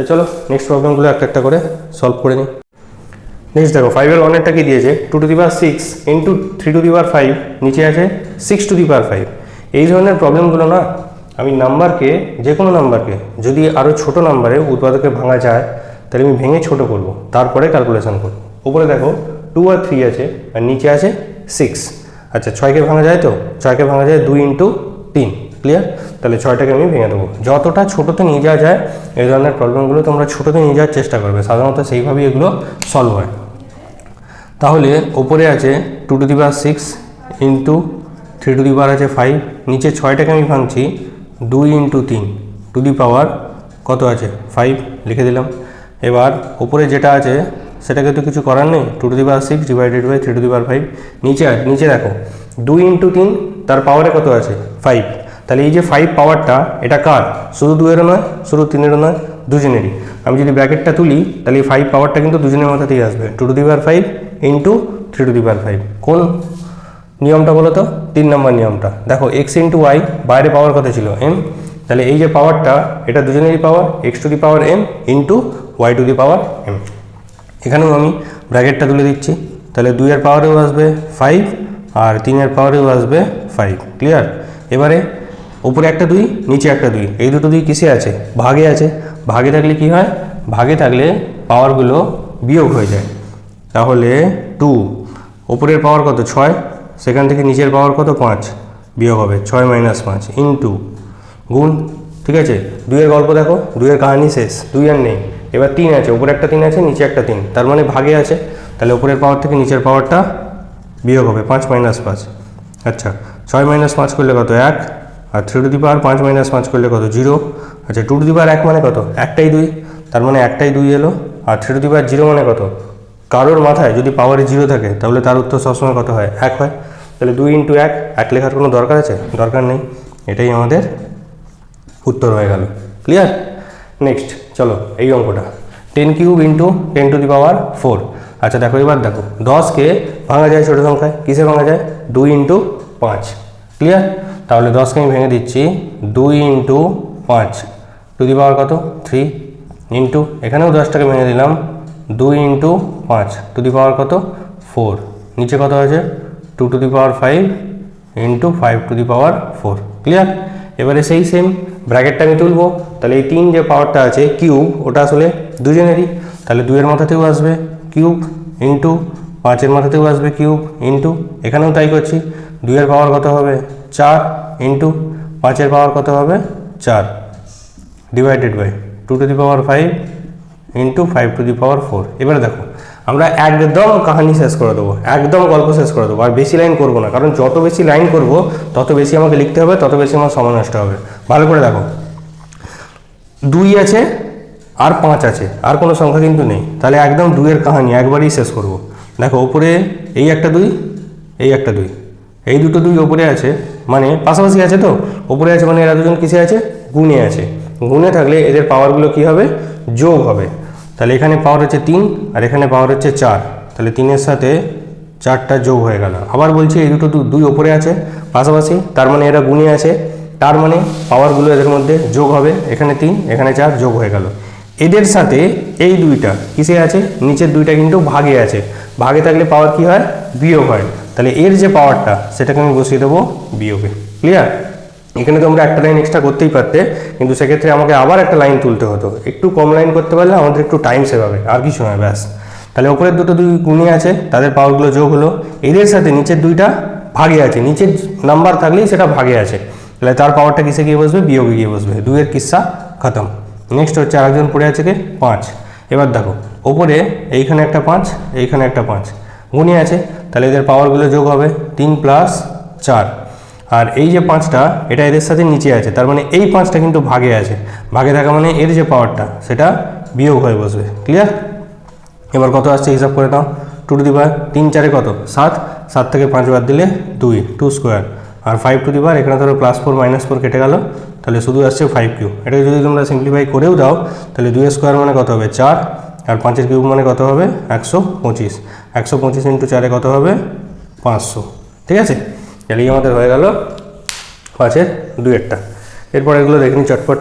চলো নেক্সট প্রবলেমগুলো একটা একটা করে সলভ করে নিই। নেক্সট দেখো 5-এর 1-এরটা কি দিয়েছে? 2 to the power 6 into 3 to the power 5, নিচে আছে 6 টু দি পাওয়ার 5। এই ধরনের প্রবলেমগুলো না আমি নাম্বারকে, যে কোনো নাম্বারকে যদি আরও ছোট নাম্বারে উৎপাদকে ভাঙা যায় তাহলে আমি ভেঙে ছোট করব, তারপরে ক্যালকুলেশন করব। উপরে দেখো 2 আর 3 আছে আর নিচে আছে 6। আচ্ছা 6কে ভাঙা যায় তো? 6কে ভাঙা যায় 2 × 3। ক্লিয়ার? তাহলে 6টাকে আমি ভেঙে দেবো। যতটা ছোটোতে নিয়ে যাওয়া যায় এই ধরনের প্রবলেমগুলো তোমরা ছোটোতে নিয়ে যাওয়ার চেষ্টা করবে, সাধারণত সেইভাবেই এগুলো সলভ হয়। তাহলে ওপরে আছে 2 to the power 6 into 3 to the power আছে 5, নিচে 6টাকে আমি ভাঙছি 2 × 3 টু দি পাওয়ার কত আছে? 5 লিখে দিলাম। এবার ওপরে যেটা আছে সেটাকে তো কিছু করার নেই, 2 to the power 6 divided by 3 to the power 5। নিচে দেখো 2 × 3, তার পাওয়ারে কত আছে? 5। তাহলে এই যে 5 পাওয়ারটা এটা কার? শুধু 2-এরও নয়, শুধু 3-এরও নয়, দুজনেরই। আমি যদি ব্র্যাকেটটা তুলি তাহলে এই 5 পাওয়ারটা কিন্তু দুজনের মাথাতেই আসবে, 2 to the power 5 into 3 to the power 5। কোন নিয়মটা বলো তো? 3 নম্বর নিয়মটা। দেখো x × y, বাইরে পাওয়ার কত ছিল? m। তাহলে এই যে পাওয়ারটা এটা দুজনেরই পাওয়ার, x two the power m into y two the power m। এখানেও আমি ব্র্যাকেটটা তুলে দিচ্ছি, তাহলে 2-এর পাওয়ারেও আসবে 5 আর 3-এর পাওয়ারেও আসবে 5। ক্লিয়ার? এবারে উপরে একটা 2, নিচে একটা 2, এই দুটো 2 কিসে আছে? ভাগে আছে। ভাগে থাকলে কি হয়? ভাগে থাকলে পাওয়ারগুলো বিয়োগ হয়ে যায়। তাহলে 2, উপরের পাওয়ার কত? 6, সেখান থেকে নিচের পাওয়ার কত? 5, বিয়োগ হবে 6 - 5 ইন্টু গুণ। ঠিক আছে? 2-এর গল্প দেখো, 2-এর কাহিনী শেষ, 2 আর নেই। এবার 3 আছে, উপরে একটা 3 আছে, নিচে একটা 3, তার মানে ভাগে আছে। তাহলে উপরের পাওয়ার থেকে নিচের পাওয়ারটা বিয়োগ হবে 5 - 5। আচ্ছা 6 - 5 করলে কত? 1। আর 3 টু দি পাওয়ার 5 - 5 করলে কত? 0। আচ্ছা 2 টু দি পাওয়ার 1 মানে কত? একটাই 2, তার মানে একটাই 2 এলো। আর 3 টু দি পাওয়ার 0 মানে কত? কারোর মাথায় যদি পাওয়ারে 0 থাকে তাহলে তার উত্তর সবসময় কত হয়? 1 হয়। তাহলে 2 × 1, 1 লেখার কোনো দরকার আছে? দরকার নেই। এটাই আমাদের উত্তর হয়ে গেল। ক্লিয়ার? নেক্সট চলো এই অঙ্কটা 10³ × 10 টু দি পাওয়ার 4। আচ্ছা দেখো এবার দেখো 10কে ভাঙা যায় ছোটো সংখ্যায়, কিসে ভাঙা যায়? 2 × 5। ক্লিয়ার? তাহলে 10কে আমি ভেঙে দিচ্ছি 2 × 5 টু দি পাওয়ার কত? 3 ইন্টু, এখানেও 10টাকে ভেঙে দিলাম 2 × 5 টু দি পাওয়ার কত? 4। নিচে কত আছে? 2 to the power 5 into 5 to the power 4। Clear? এবারে সেই সেম ব্র্যাকেটটা আমি তুলবো। তাহলে এই 3 যে পাওয়ারটা আছে কিউব, ওটা আসলে দুজনেরই। তাহলে 2-এর মাথাতেও আসবে কিউব ইন্টু 5-এর মাথাতেও আসবে কিউব ইন্টু, এখানেও তাই করছি। 2-এর পাওয়ার কত হবে? 4 ইন্টু 5-এর পাওয়ার কত হবে? 4 divided by 2 to the power 5 into 5 to the power 4। এবারে দেখো আমরা একদম কাহিনী শেষ করে দেবো, একদম গল্প শেষ করে দেবো, আর বেশি লাইন করবো না, কারণ যত বেশি লাইন করব তত বেশি আমাকে লিখতে হবে, তত বেশি আমার সময় নষ্ট হবে। ভালো করে দেখো 2 আছে আর 5 আছে, আর কোনো সংখ্যা কিন্তু নেই। তাহলে একদম 2-এর কাহিনী একবারই শেষ করব। দেখো ওপরে এই একটা 2, এই একটা 2, এই দুটো 2 ওপরে আছে, মানে পাশাপাশি আছে তো, ওপরে আছে মানে এরা দুজন কিসে আছে? গুণে আছে। গুণে থাকলে এদের পাওয়ারগুলো কি হবে? যোগ হবে। তাহলে এখানে পাওয়ার হচ্ছে 3 আর এখানে পাওয়ার হচ্ছে 4, তাহলে 3-এর সাথে 4টা যোগ হয়ে গেল। আবার বলছি এই দুটো 2 ওপরে আছে পাশাপাশি, তার মানে এরা গুণে আছে, তার মানে পাওয়ারগুলো এদের মধ্যে যোগ হবে। এখানে 3 এখানে 4 যোগ হয়ে গেল। এদের সাথে এই 2টা কিসে আছে? নিচের 2টা কিন্তু ভাগে আছে। ভাগে থাকলে পাওয়ার কি হয়? বিয়োগ হয়। তাহলে এর যে পাওয়ারটা সেটাকে আমি বসিয়ে দেবো বিয়োগে। ক্লিয়ার? এখানে তোমরা একটা লাইন এক্সট্রা করতেই পারতে, কিন্তু সেক্ষেত্রে আমাকে আবার একটা লাইন তুলতে হতো। একটু কম লাইন করতে পারলে আমাদের একটু টাইম সেভ হবে, আর কিছু নয়, ব্যাস। তাহলে ওপরের দুটো 2 গুণে আছে, তাদের পাওয়ারগুলো যোগ হলো। এদের সাথে নিচের 2টা ভাগে আছে, নিচের নাম্বার থাকলেই সেটা ভাগে আছে, তাহলে তার পাওয়ারটা কিসে গিয়ে বসবে? বিয়োগে গিয়ে বসবে। 2-এর কিস্সা খতম। নেক্সট হচ্ছে আরেকজন পড়ে আছে কে? 5। এবার দেখো ওপরে এইখানে একটা 5, এইখানে একটা 5 গুণে আছে, তাহলে এদের পাওয়ারগুলো যোগ হবে 3 + 4। আর এই যে 5টা এটা এদের সাথে নিচে আছে, তার মানে এই 5টা কিন্তু ভাগে আছে, ভাগে থাকা মানে এর যে পাওয়ারটা সেটা বিয়োগ হয়ে বসবে। ক্লিয়ার? এবার কত আসছে হিসাব করে নাও। 2 টু দি পাওয়ার 3 4 কত 7, 7 থেকে 5 বাদ দিলে 2, 2 স্কোয়ার, আর 5 টু দি পাওয়ার এখানে ধরো +4 -4 কেটে গেল, তাহলে শুধু আসছে 5 কিউব। এটাকে যদি তোমরা সিম্পলিফাই করেও দাও তাহলে 2 স্কোয়ার মানে কত হবে 4, আর 5 কিউব মানে কত হবে 125, 125 ইন্টু 4 কত হবে 500। ঠিক আছে, তাহলেই আমাদের হয়ে গেল 5-এর 2-এরটা। এরপর এগুলো দেখে নিই চটপট।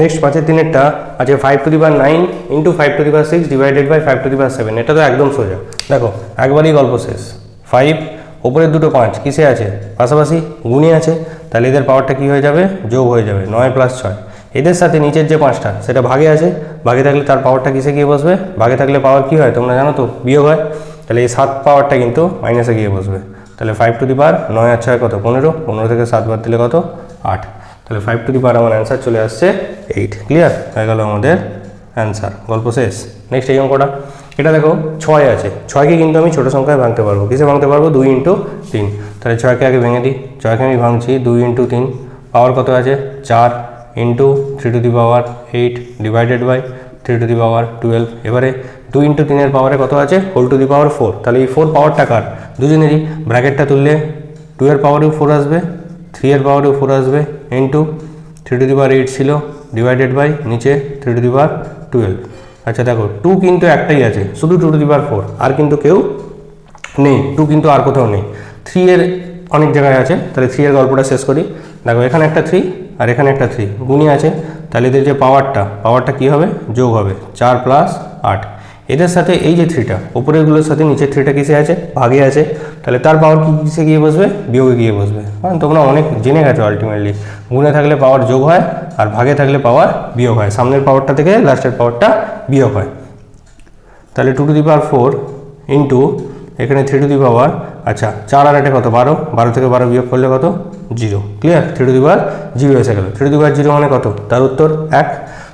নেক্সট 5-এর 3-এরটা আছে 5 to the power 9 into 5 to the power 6 divided by 5 to the power 7। এটা তো একদম সোজা, দেখো একবারই গল্প শেষ। 5 ওপরের দুটো 5 কিসে আছে পাশাপাশি গুণে আছে, তাহলে এদের পাওয়ারটা কি হয়ে যাবে যোগ হয়ে যাবে 9 + 6। এদের সাথে নিচের যে 5টা সেটা ভাগে আছে, ভাগে থাকলে তার পাওয়ারটা কিসে গিয়ে বসবে, ভাগে থাকলে পাওয়ার কি হয় তোমরা জানো তো বিয়োগ হয়, তাহলে এই 7 পাওয়ারটা কিন্তু মাইনাসে গিয়ে বসবে। তাহলে 5 টু দি পাওয়ার 9 আর 6 কত 15, 15 থেকে 7 বাদ দিলে কত 8, তাহলে 5 টু দি পাওয়ার আমার অ্যান্সার চলে আসছে 8। ক্লিয়ার হয়ে গেল আমাদের অ্যান্সার, গল্প শেষ। নেক্সট এই অঙ্কটা, এটা দেখো 6 আছে, 6কে কিন্তু আমি ছোটো সংখ্যায় ভাঙতে পারবো, কিসে ভাঙতে পারবো 2 ইন্টু 3। তাহলে 6কে আগে ভেঙে দিই, 6কে আমি ভাঙছি 2 ইন্টু 3, পাওয়ার কত আছে 4 into 3 to the power 8 divided by 3 to the power 12। এবারে 2 ইন্টু 3-এর পাওয়ারে কত আছে হোল টু দি পাওয়ার 4, তাহলে এই 4 পাওয়ারটা কার দুজনেরই, ব্র্যাকেটটা তুললে 2-এর পাওয়ারেও 4 আসবে, 3-এর পাওয়ারেও 4 আসবে, ইন্টু 3 টু দি পাওয়ার 8 ছিল ডিভাইডেড বাই নিচে 3 টু দি পাওয়ার 12। আচ্ছা দেখো 2 কিন্তু একটাই আছে শুধু 2 টু দি পাওয়ার 4, আর কিন্তু কেউ নেই, 2 কিন্তু আর কোথাও নেই। 3-এর অনেক জায়গায় আছে, তাহলে 3-এর গল্পটা শেষ করি। দেখো এখানে একটা 3 আর এখানে একটা 3 গুণী আছে, তাহলে এদের যে পাওয়ারটা কী হবে যোগ হবে 4 + 8। এদের সাথে এই যে 3টা উপরেরগুলোর সাথে নিচের 3টা কিসে আছে ভাগে আছে, তাহলে তার পাওয়ার কি কিসে গিয়ে বসবে বিয়োগে গিয়ে বসবে। কারণ তোমরা অনেক জেনে গেছো আলটিমেটলি গুণে থাকলে পাওয়ার যোগ হয় আর ভাগে থাকলে পাওয়ার বিয়োগ হয়, সামনের পাওয়ারটা থেকে লাস্টের পাওয়ারটা বিয়োগ হয়। তাহলে 2 টু দি পাওয়ার 4 ইন্টু এখানে 3 টু দি পাওয়ার, আচ্ছা 4 আর 8 কত 12, 12 থেকে 12 বিয়োগ করলে কত 0। ক্লিয়ার, 3 টু দি পাওয়ার 0 এসে গেল। 3 টু দি পাওয়ার 0 মানে কত, তার উত্তর 1।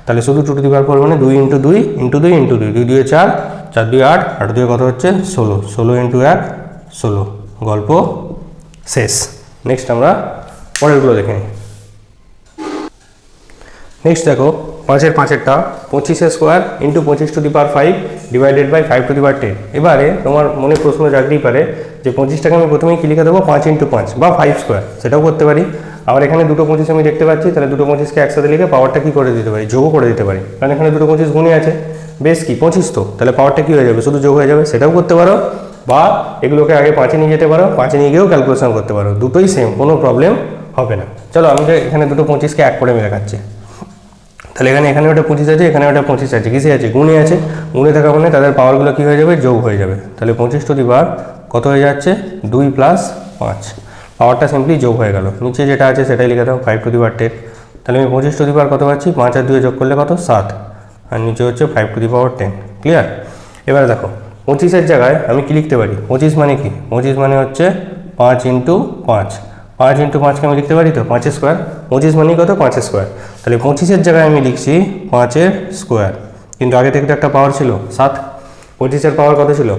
তাহলে শুধু 2 টু দি পাওয়ার 4 মানে 2 ইন্টু 2 ইন্টু 2 ইন্টু 2, 2 2 4, 4 2 8, 8 2 কত হচ্ছে 16, 16 ইন্টু 1 16, গল্প শেষ। নেক্সট আমরা পরেরগুলো দেখে নিই। নেক্সট দেখো 5-এর 5-এরটা 25 square into 25 to the power 5 divided by 5 to the power 10। এবারে তোমার মনে প্রশ্ন জাগতেই পারে যে 25টাকে আমি প্রথমেই কি লিখে দেবো 5 ইন্টু 5 বা 5 স্কোয়ার, সেটাও করতে পারি। আবার এখানে দুটো 25 আমি দেখতে পাচ্ছি, তাহলে দুটো 25কে একসাথে লিখে পাওয়ারটা কি করে দিতে পারি যোগও করে দিতে পারি, কারণ এখানে দুটো 25 গুণে আছে, বেশ কি 25 তো, তাহলে পাওয়ারটা কি হয়ে যাবে শুধু যোগ হয়ে যাবে, সেটাও করতে পারো। বা এগুলোকে আগে 5-এ নিয়ে যেতে পারো, 5-এ নিয়ে গিয়েও ক্যালকুলেশন করতে পারো, দুটোই সেম, কোনো প্রবলেম হবে না। চলো আমি এখানে দুটো 25কে এক করে আমি দেখাচ্ছি। তাহলে এখানে ওটা 25 আছে, এখানে ওটা 25 আছে, কিসে আছে গুণে আছে, গুণে থাকা মানে তাদের পাওয়ারগুলো কী হয়ে যাবে যোগ হয়ে যাবে। তাহলে 25 টু দি পাওয়ার কত হয়ে যাচ্ছে 2 + 5, পাওয়ারটা সিম্পলি যোগ হয়ে গেল। নিচে যেটা আছে সেটাই লিখে দাও 5 টু দি পাওয়ার 10। তাহলে আমি 25 টু দি পাওয়ার কত পাচ্ছি 5 আর 2 যোগ করলে কত 7, আর নিচে হচ্ছে 5 টু দি পাওয়ার 10। ক্লিয়ার, এবারে দেখো 25-এর জায়গায় আমি কি লিখতে পারি, 25 মানে কি 25 মানে হচ্ছে 5 ইন্টু 5, 5 ইন্টু 5কে আমি লিখতে পারি তো 5 স্কোয়ার, 25 মানেই কত 5 স্কোয়ার। তাহলে 25-এর জায়গায় আমি লিখছি 5 স্কোয়ার, কিন্তু আগে থেকে তো একটা পাওয়ার ছিল 7, 25-এর পাওয়ার কত ছিল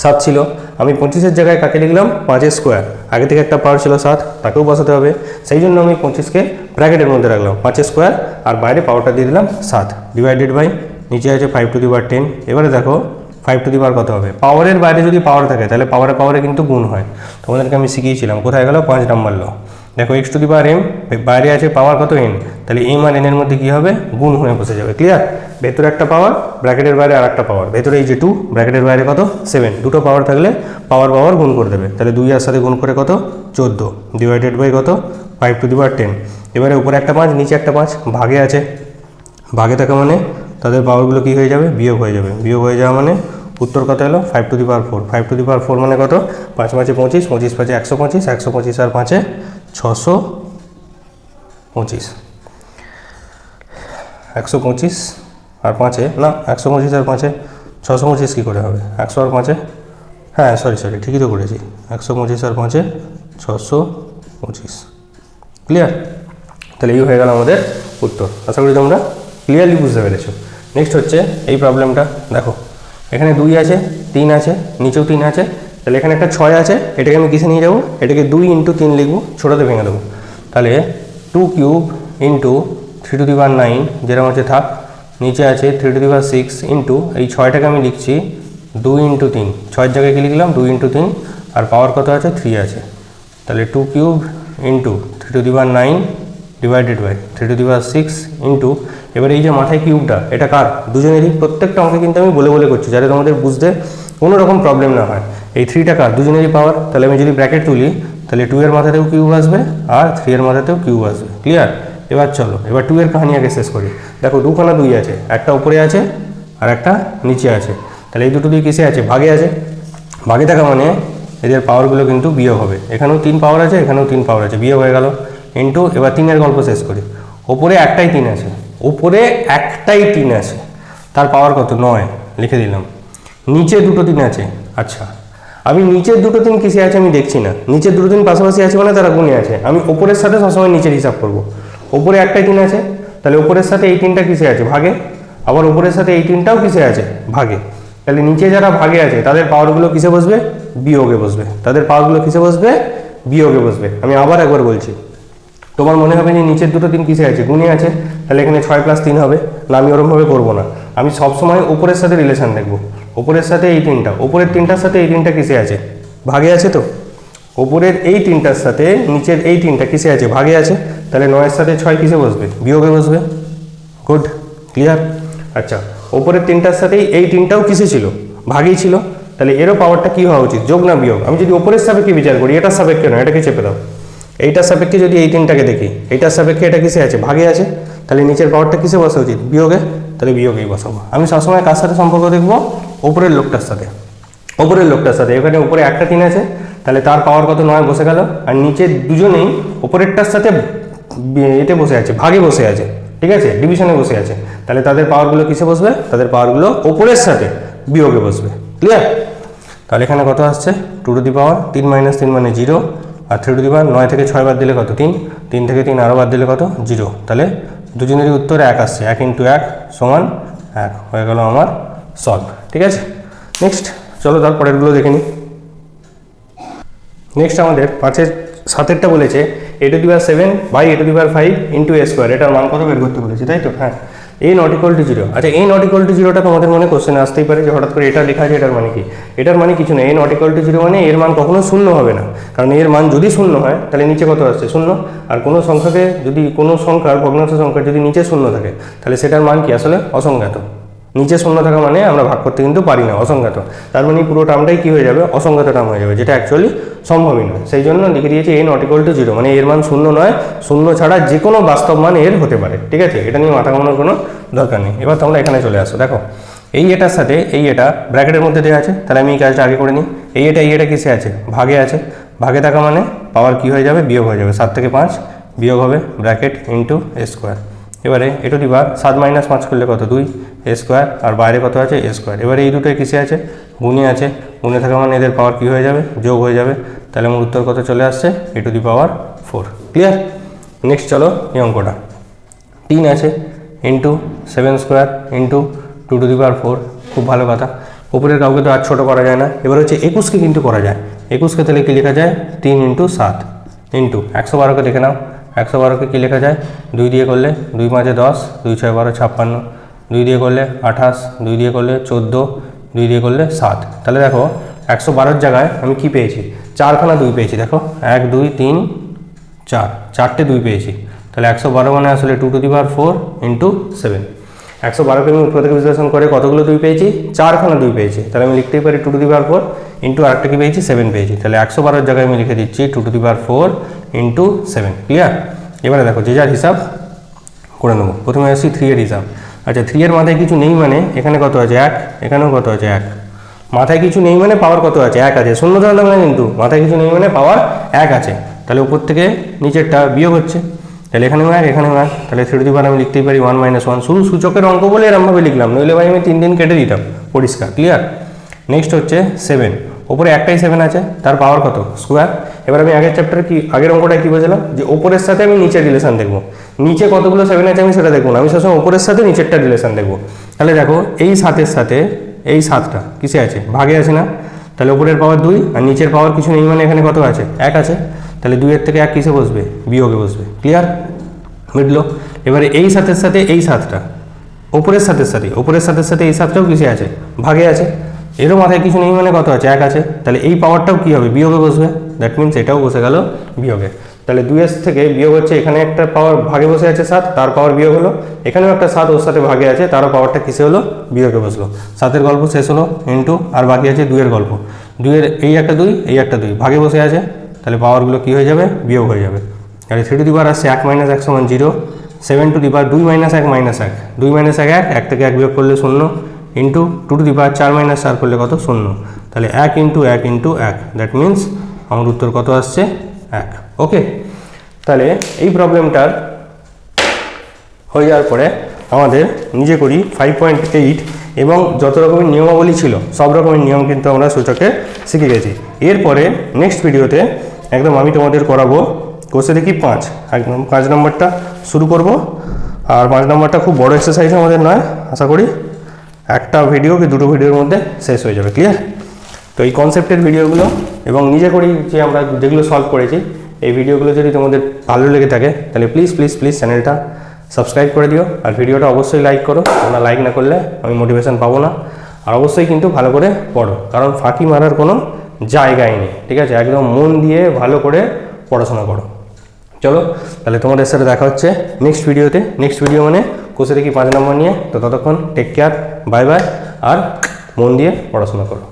7 ছিল, আমি 25-এর জায়গায় কাকে লিখলাম 5 স্কোয়ার, আগে থেকে একটা পাওয়ার ছিল 7, তাকেও বসাতে হবে, সেই জন্য আমি 25কে ব্র্যাকেটের মধ্যে রাখলাম 5 স্কোয়ার, আর বাইরে পাওয়ারটা দিয়ে দিলাম 7 ডিভাইডেড বাই নিচে আছে 5 টু দি পাওয়ার 10। এবারে দেখো 5 টু দি পাওয়ার কত হবে, পাওয়ারের বাইরে যদি পাওয়ার থাকে তাহলে পাওয়ারে কিন্তু গুণ হয়, তোমাদেরকে আমি শিখিয়েছিলাম, কোথায় গেল 5 নাম্বার ল। দেখো x two the power m, বাইরে আছে পাওয়ার কত n, তাহলে m আর n এর মধ্যে কী হবে গুণ হয়ে বসে যাবে। ক্লিয়ার, ভেতরে একটা পাওয়ার ব্র্যাকেটের বাইরে আর একটা পাওয়ার, ভেতরে এই যে 2 ব্র্যাকেটের বাইরে কত 7, দুটো পাওয়ার থাকলে পাওয়ার গুণ করে দেবে, তাহলে 2 এর সাথে গুণ করে কত 14 ডিভাইডেড বাই কত 5 টু দি পাওয়ার 10। এবারে উপরে একটা 5 নিচে একটা 5 ভাগে আছে, ভাগে থাকা মানে তাদের পাওয়ারগুলো কী হয়ে যাবে বিয়োগ হয়ে যাবে, বিয়োগ হয়ে যাওয়া মানে উত্তর কত এলো 5 to the power 4, 5 to the power 4 মানে কত 5 5 25, 25 5 125, 125 আর 5 625, 125 আর 5 না 125 আর 5 625 কী করে হবে, 100 আর 5, হ্যাঁ সরি ঠিকই তো করেছি, 125 আর 5 625। ক্লিয়ার, তাহলে এই হয়ে গেল আমাদের উত্তর। আশা করি তোমরা ক্লিয়ারলি বুঝতে পেরেছো। নেক্সট হচ্ছে এই প্রবলেমটা, দেখো এখানে 2 আছে 3 আছে, নিচেও 3 আছে, তাহলে এখানে একটা 6 আছে, এটাকে আমি কিসে নিয়ে যাবো, এটাকে 2 × 3 লিখবো, ছোটোতে ভেঙে দেবো। তাহলে 2 কিউব ইন্টু 3⁹, যেরকম হচ্ছে থাক, নিচে আছে 3⁶ ইন্টু এই 6টাকে আমি লিখছি 2 × 3, 6 জায়গায় কি লিখলাম 2 × 3, আর পাওয়ার কত আছে 3 আছে। তাহলে 2 cube into 3⁹ divided by 3⁶ into, এবার এই যে মাথায় কিউবটা এটা কার, দুজনেরই। প্রত্যেকটা অঙ্কে কিন্তু আমি বলে বলে করছি যাতে তোমাদের বুঝতে কোনো রকম প্রবলেম না হয়। এই 3টা কার, দুজনেরই পাওয়ার। তাহলে আমি যদি ব্র্যাকেট তুলি তাহলে 2 এর মাথাতেও কিউব আসবে আর 3 এর মাথাতেও কিউব আসবে। ক্লিয়ার? এবার চলো এবার 2 এর কাহিনী আগে শেষ করি। দেখো 2খানা 2 আছে, একটা উপরে আছে আর একটা নিচে আছে। তাহলে এই দুটো 2 কিসে আছে, ভাগে আছে। ভাগে থাকা মানে এদের পাওয়ারগুলো কিন্তু বিয়োগ হবে। এখানেও 3 পাওয়ার আছে, এখানেও 3 পাওয়ার আছে, বিয়োগ হয়ে গেল। ইন্টু, এবার 3 এর গল্প শেষ করি। ওপরে একটাই 3 আছে, ওপরে একটাই 3 আছে, তার পাওয়ার কত 9, লিখে দিলাম। নিচে দুটো 3 আছে, আচ্ছা আমি নিচের দুটো 3 কিসে আছে আমি দেখছি না, নিচের দুটো 3 পাশাপাশি আছে মানে তারা গুণে আছে। আমি ওপরের সাথে সবসময় নিচের হিসাব করব। ওপরে একটাই 3 আছে, তাহলে ওপরের সাথে এই 3টা কিসে আছে, ভাগে। আবার ওপরের সাথে এই 3টাও কিসে আছে, ভাগে। তাহলে নিচে যারা ভাগে আছে তাদের পাওয়ারগুলো কিসে বসবে, বিয়োগে বসবে। তাদের পাওয়ারগুলো কিসে বসবে, বিয়োগে বসবে। আমি আবার একবার বলছি, তোমার মনে হবে যে নিচের দুটো 3 কিসে আছে, গুণে আছে, তাহলে এখানে 6 + 3 হবে না। আমি ওরকমভাবে করবো না, আমি সবসময় উপরের সাথে রিলেশন দেখবো। ওপরের সাথে এই 3টা, ওপরের 3টার সাথে এই 3টা কিসে আছে, ভাগে আছে। তো ওপরের এই 3টার সাথে নিচের এই 3টা কিসে আছে, ভাগে আছে। তাহলে 9 এর সাথে 6 কিসে বসবে, বিয়োগে বসবে। Good, clear? আচ্ছা, ওপরের 3টার সাথেই এই 3টাও কিসে ছিল, ভাগেই ছিল। তাহলে এরও পাওয়ারটা কী হওয়া উচিত, যোগ না বিয়োগ? আমি যদি ওপরের সাপেক্ষে বিচার করি, এটার সাপেক্ষে নয়, এটাকে চেপে দাও। এইটার সাপেক্ষে যদি এই 3টাকে দেখি, এইটার সাপেক্ষে এটা কিসে আছে, ভাগে আছে। তাহলে নিচের পাওয়ারটা কিসে বসা উচিত, বিয়োগে। তাহলে বিয়োগেই বসাবো। আমি সবসময় কার সাথে সম্পর্ক দেখবো, ওপরের লোকটার সাথে। ওপরের লোকটার সাথে, এখানে উপরে একটা 3 আছে, তাহলে তার পাওয়ার কত 9 বসে গেল। আর নিচে দুজনেই ওপরেরটার সাথে এতে বসে আছে, ভাগে বসে আছে, ঠিক আছে, ডিভিশনে বসে আছে। তাহলে তাদের পাওয়ারগুলো কিসে বসবে, তাদের পাওয়ারগুলো ওপরের সাথে বিয়োগে বসবে। ক্লিয়ার? তাহলে এখানে কত আসছে, 2 টু দি পাওয়ার 3 - 3 মানে 0, আর 3 টু দি পাওয়ার 9 থেকে 6 বাদ দিলে কত 3, 3 থেকে 3 আরও বাদ দিলে কত 0। তাহলে দুজনেরই উত্তর 1 আসছে, 1 × 1 = 1 হয়ে গেল আমার সলভ। ঠিক আছে, নেক্সট চলো তারপরেরগুলো দেখে নিই। নেক্সট আমাদের 5-7টা বলেছে a⁴ × a², এটার মান কত বের করতে বলেছে, তাই তো? হ্যাঁ, a ≠ 0। আচ্ছা, a ≠ 0টা তোমাদের মনে কোশ্চেনে আসতেই পারে যে হঠাৎ করে এটা লেখা আছে, এটার মানে কি? এটার মানে কিছু না, a ≠ 0 মানে এর মান কখনো শূন্য হবে না। কারণ এর মান যদি শূন্য হয় তাহলে নিচে কত আসছে, 0। আর কোনো সংখ্যাকে যদি, কোনো সংখ্যার, ভগ্নাংশ সংখ্যার যদি নিচে 0 থাকে তাহলে সেটার মান কি, আসলে অসংজ্ঞাত। নিচে 0 থাকা মানে আমরা ভাগ করতে কিন্তু পারি না, অসংজ্ঞাত। তার মানে পুরো টার্মটাই কী হয়ে যাবে, অসংজ্ঞাত টার্ম হয়ে যাবে, যেটা অ্যাকচুয়ালি সম্ভবই নয়। সেই জন্য লিখে দিয়েছি a ≠ 0, মানে এর মান 0 নয়, 0 ছাড়া যে কোনো বাস্তব মান এর হতে পারে। ঠিক আছে, এটা নিয়ে মাথা ঘামানোর কোনো দরকার নেই। এবার তোমরা এখানে চলে আসো। দেখো এই এটার সাথে এই এটা ব্র্যাকেটের মধ্যে দেওয়া আছে, তাহলে আমি এই কাজটা আগে করে নিই। এই এটা কিসে আছে, ভাগে আছে। ভাগে থাকা মানে পাওয়ার কী হয়ে যাবে, বিয়োগ হয়ে যাবে। 7 থেকে 5 বিয়োগ হবে, ব্র্যাকেট ইন্টু a²। এবারে a⁴ 7 - 5 করলে কত, 2 a², আর বাইরে কত আছে, a²। এবারে এই দুটোই কিসে আছে, গুণে আছে। গুণে থাকা মানে এদের পাওয়ার কী হয়ে যাবে, যোগ হয়ে যাবে। তাহলে আমার উত্তর কত চলে আসছে, a⁴। ক্লিয়ার? নেক্সট চলো এই অঙ্কটা। 3 আছে ইন্টু 7² ইন্টু 2⁴। খুব ভালো কথা। উপরের কাউকে তো আর ছোটো করা যায় না। এবার হচ্ছে 21কে কিন্তু করা যায়। 21কে তাহলে কী লেখা যায়, 3 × 7 ইন্টু 112কে দেখে নাও। 112কে কী লেখা যায়, 2 দিয়ে করলে 2 × 5 = 10, 2 × 6 = 12, 56, 2 দিয়ে করলে 28, 2 দিয়ে করলে 14, 2 দিয়ে করলে 7। তাহলে দেখো 112-র জায়গায় আমি কি পেয়েছি, 4খানা 2 পেয়েছি। দেখো 1 2 3 4, 4টে 2 পেয়েছি। তাহলে 112 মানে আসলে 2⁴ ইন্টু 7। 112কে আমি উপর থেকে বিশ্লেষণ করে কতগুলো 2 পেয়েছি, 4খানা 2 পেয়েছি। তাহলে আমি লিখতেই পারি 2⁴ ইন্টু আরেকটা কি পেয়েছি, 7 পেয়েছি। তাহলে 112-র জায়গায় আমি লিখে দিচ্ছি 2⁴ ইন্টু 7। ক্লিয়ার? এবারে দেখো যে যার হিসাব করে নেবো। প্রথমে আসছি 3 এর হিসাব। আচ্ছা, 3 এর মাথায় কিছু নেই মানে এখানে কত আছে, 1, এখানেও কত আছে, 1। মাথায় কিছু নেই মানে পাওয়ার কত আছে, 1 আছে। শূন্য ধরে না, কিন্তু মাথায় কিছু নেই মানে পাওয়ার 1 আছে। তাহলে উপর থেকে নিচেরটা বিয়োগ হচ্ছে। তাহলে এখানেও 1, এখানেও 1। তাহলে 3⁴ আমি লিখতেই পারি 1 - 1। শুধু সূচকের অঙ্ক বলে এরমভাবে লিখলাম, নইলে ভাই আমি 3 দিন কেটে দিতাম। পরিষ্কার? ক্লিয়ার? নেক্সট হচ্ছে 7। ওপরে একটাই 7 আছে, তার পাওয়ার কত, স্কোয়ার। এবার আমি আগের চ্যাপ্টারে কি, আগের অঙ্কটায় কী বলেছিলাম, যে ওপরের সাথে আমি নিচের রিলেশন দেখবো। নিচে কতগুলো 7 আছে আমি সেটা দেখবো না, আমি সবসময় ওপরের সাথে নিচেরটা রিলেশন দেখবো। তাহলে দেখো এই 7-এর সাথে এই 7টা কিসে আছে, ভাগে আছে না। তাহলে উপরের পাওয়ার 2 আর নিচের পাওয়ার কিছু নেই, মানে এখানে কত আছে? 1 আছে। তাহলে 2 এর থেকে 1 কিসে বসবে? বিয়োগে বসবে। ক্লিয়ার? মিটলো? এবারে এই সাথে সাথে এই 7টা ওপরের সাথে সাথে এই 7টাও কিসে আছে? ভাগে আছে। এরও মাথায় কিছু নেই, মানে কত আছে? 1 আছে। তাহলে এই পাওয়ারটাও কী হবে? বিয়োগে বসবে। দ্যাট মিনস এটাও বসে গেল বিয়োগে। তাহলে 2s থেকে বিয়োগ হচ্ছে, এখানে একটা পাওয়ার ভাগে বসে আছে 7, তার পাওয়ার বিয়োগ হলো। এখানেও একটা 7 ওর সাথে ভাগে আছে, তারও পাওয়ারটা কিসে হলো? বিয়োগে বসলো। 7-এর গল্প শেষ হলো, ইন্টু আর বাকি আছে 2-এর গল্প। 2-এর এই একটা 2, এই একটা 2 ভাগে বসে আছে, তাহলে পাওয়ারগুলো কী হয়ে যাবে? বিয়োগ হয়ে যাবে। তাহলে 3 টু দি পাওয়ার আসছে 1 - 1 = 0, 7 টু দি পাওয়ার 2 - 1 - 1, 2 - 1 1, 1 থেকে 1 বিয়োগ করলে 0, ইন্টু 2 টু দি পাওয়ার 4 - 4 করলে কত? 0। তাহলে 1 × 1 × 1, দ্যাট মিনস আমার উত্তর কত আসছে? 1। ওকে, তাহলে এই প্রবলেমটার হয়ে যাওয়ার পরে আমাদের নিজে করি 5.8 এবং যত রকমের নিয়মাবলী ছিল সব রকমের নিয়ম কিন্তু আমরা সূচকে শিখে গেছি। এরপরে নেক্সট ভিডিওতে একদম আমি তোমাদের করাবো কোর্সে দেখি 5, একদম 5 নম্বরটা শুরু করব। আর 5 নম্বরটা খুব বড় এক্সারসাইজ আমাদের নয়, আশা করি একটা ভিডিও কি দুটো ভিডিওর মধ্যে শেষ হয়ে যাবে। ক্লিয়ার? তো এই কনসেপ্টের ভিডিওগুলো এবং নিজে করি যে আমরা যেগুলো সলভ করেছি, এই ভিডিওগুলো যদি তোমাদের ভালো লেগে থাকে তাহলে প্লিজ প্লিজ প্লিজ চ্যানেলটা সাবস্ক্রাইব করে দিও। আর ভিডিওটা অবশ্যই লাইক করো, তোমরা লাইক না করলে আমি মোটিভেশন পাবো না। আর অবশ্যই কিন্তু ভালো করে পড়ো, কারণ ফাঁকি মারার কোনো জায়গাই নেই। ঠিক আছে? একদম মন দিয়ে ভালো করে পড়াশোনা করো। চলো তাহলে তোমাদের সাথে দেখা হচ্ছে নেক্সট ভিডিওতে। নেক্সট ভিডিও মানে কোর্সে দেখি 5 নম্বর নিয়ে। তো ততক্ষণ টেক কেয়ার, বাই বাই, আর মন দিয়ে পড়াশোনা করো।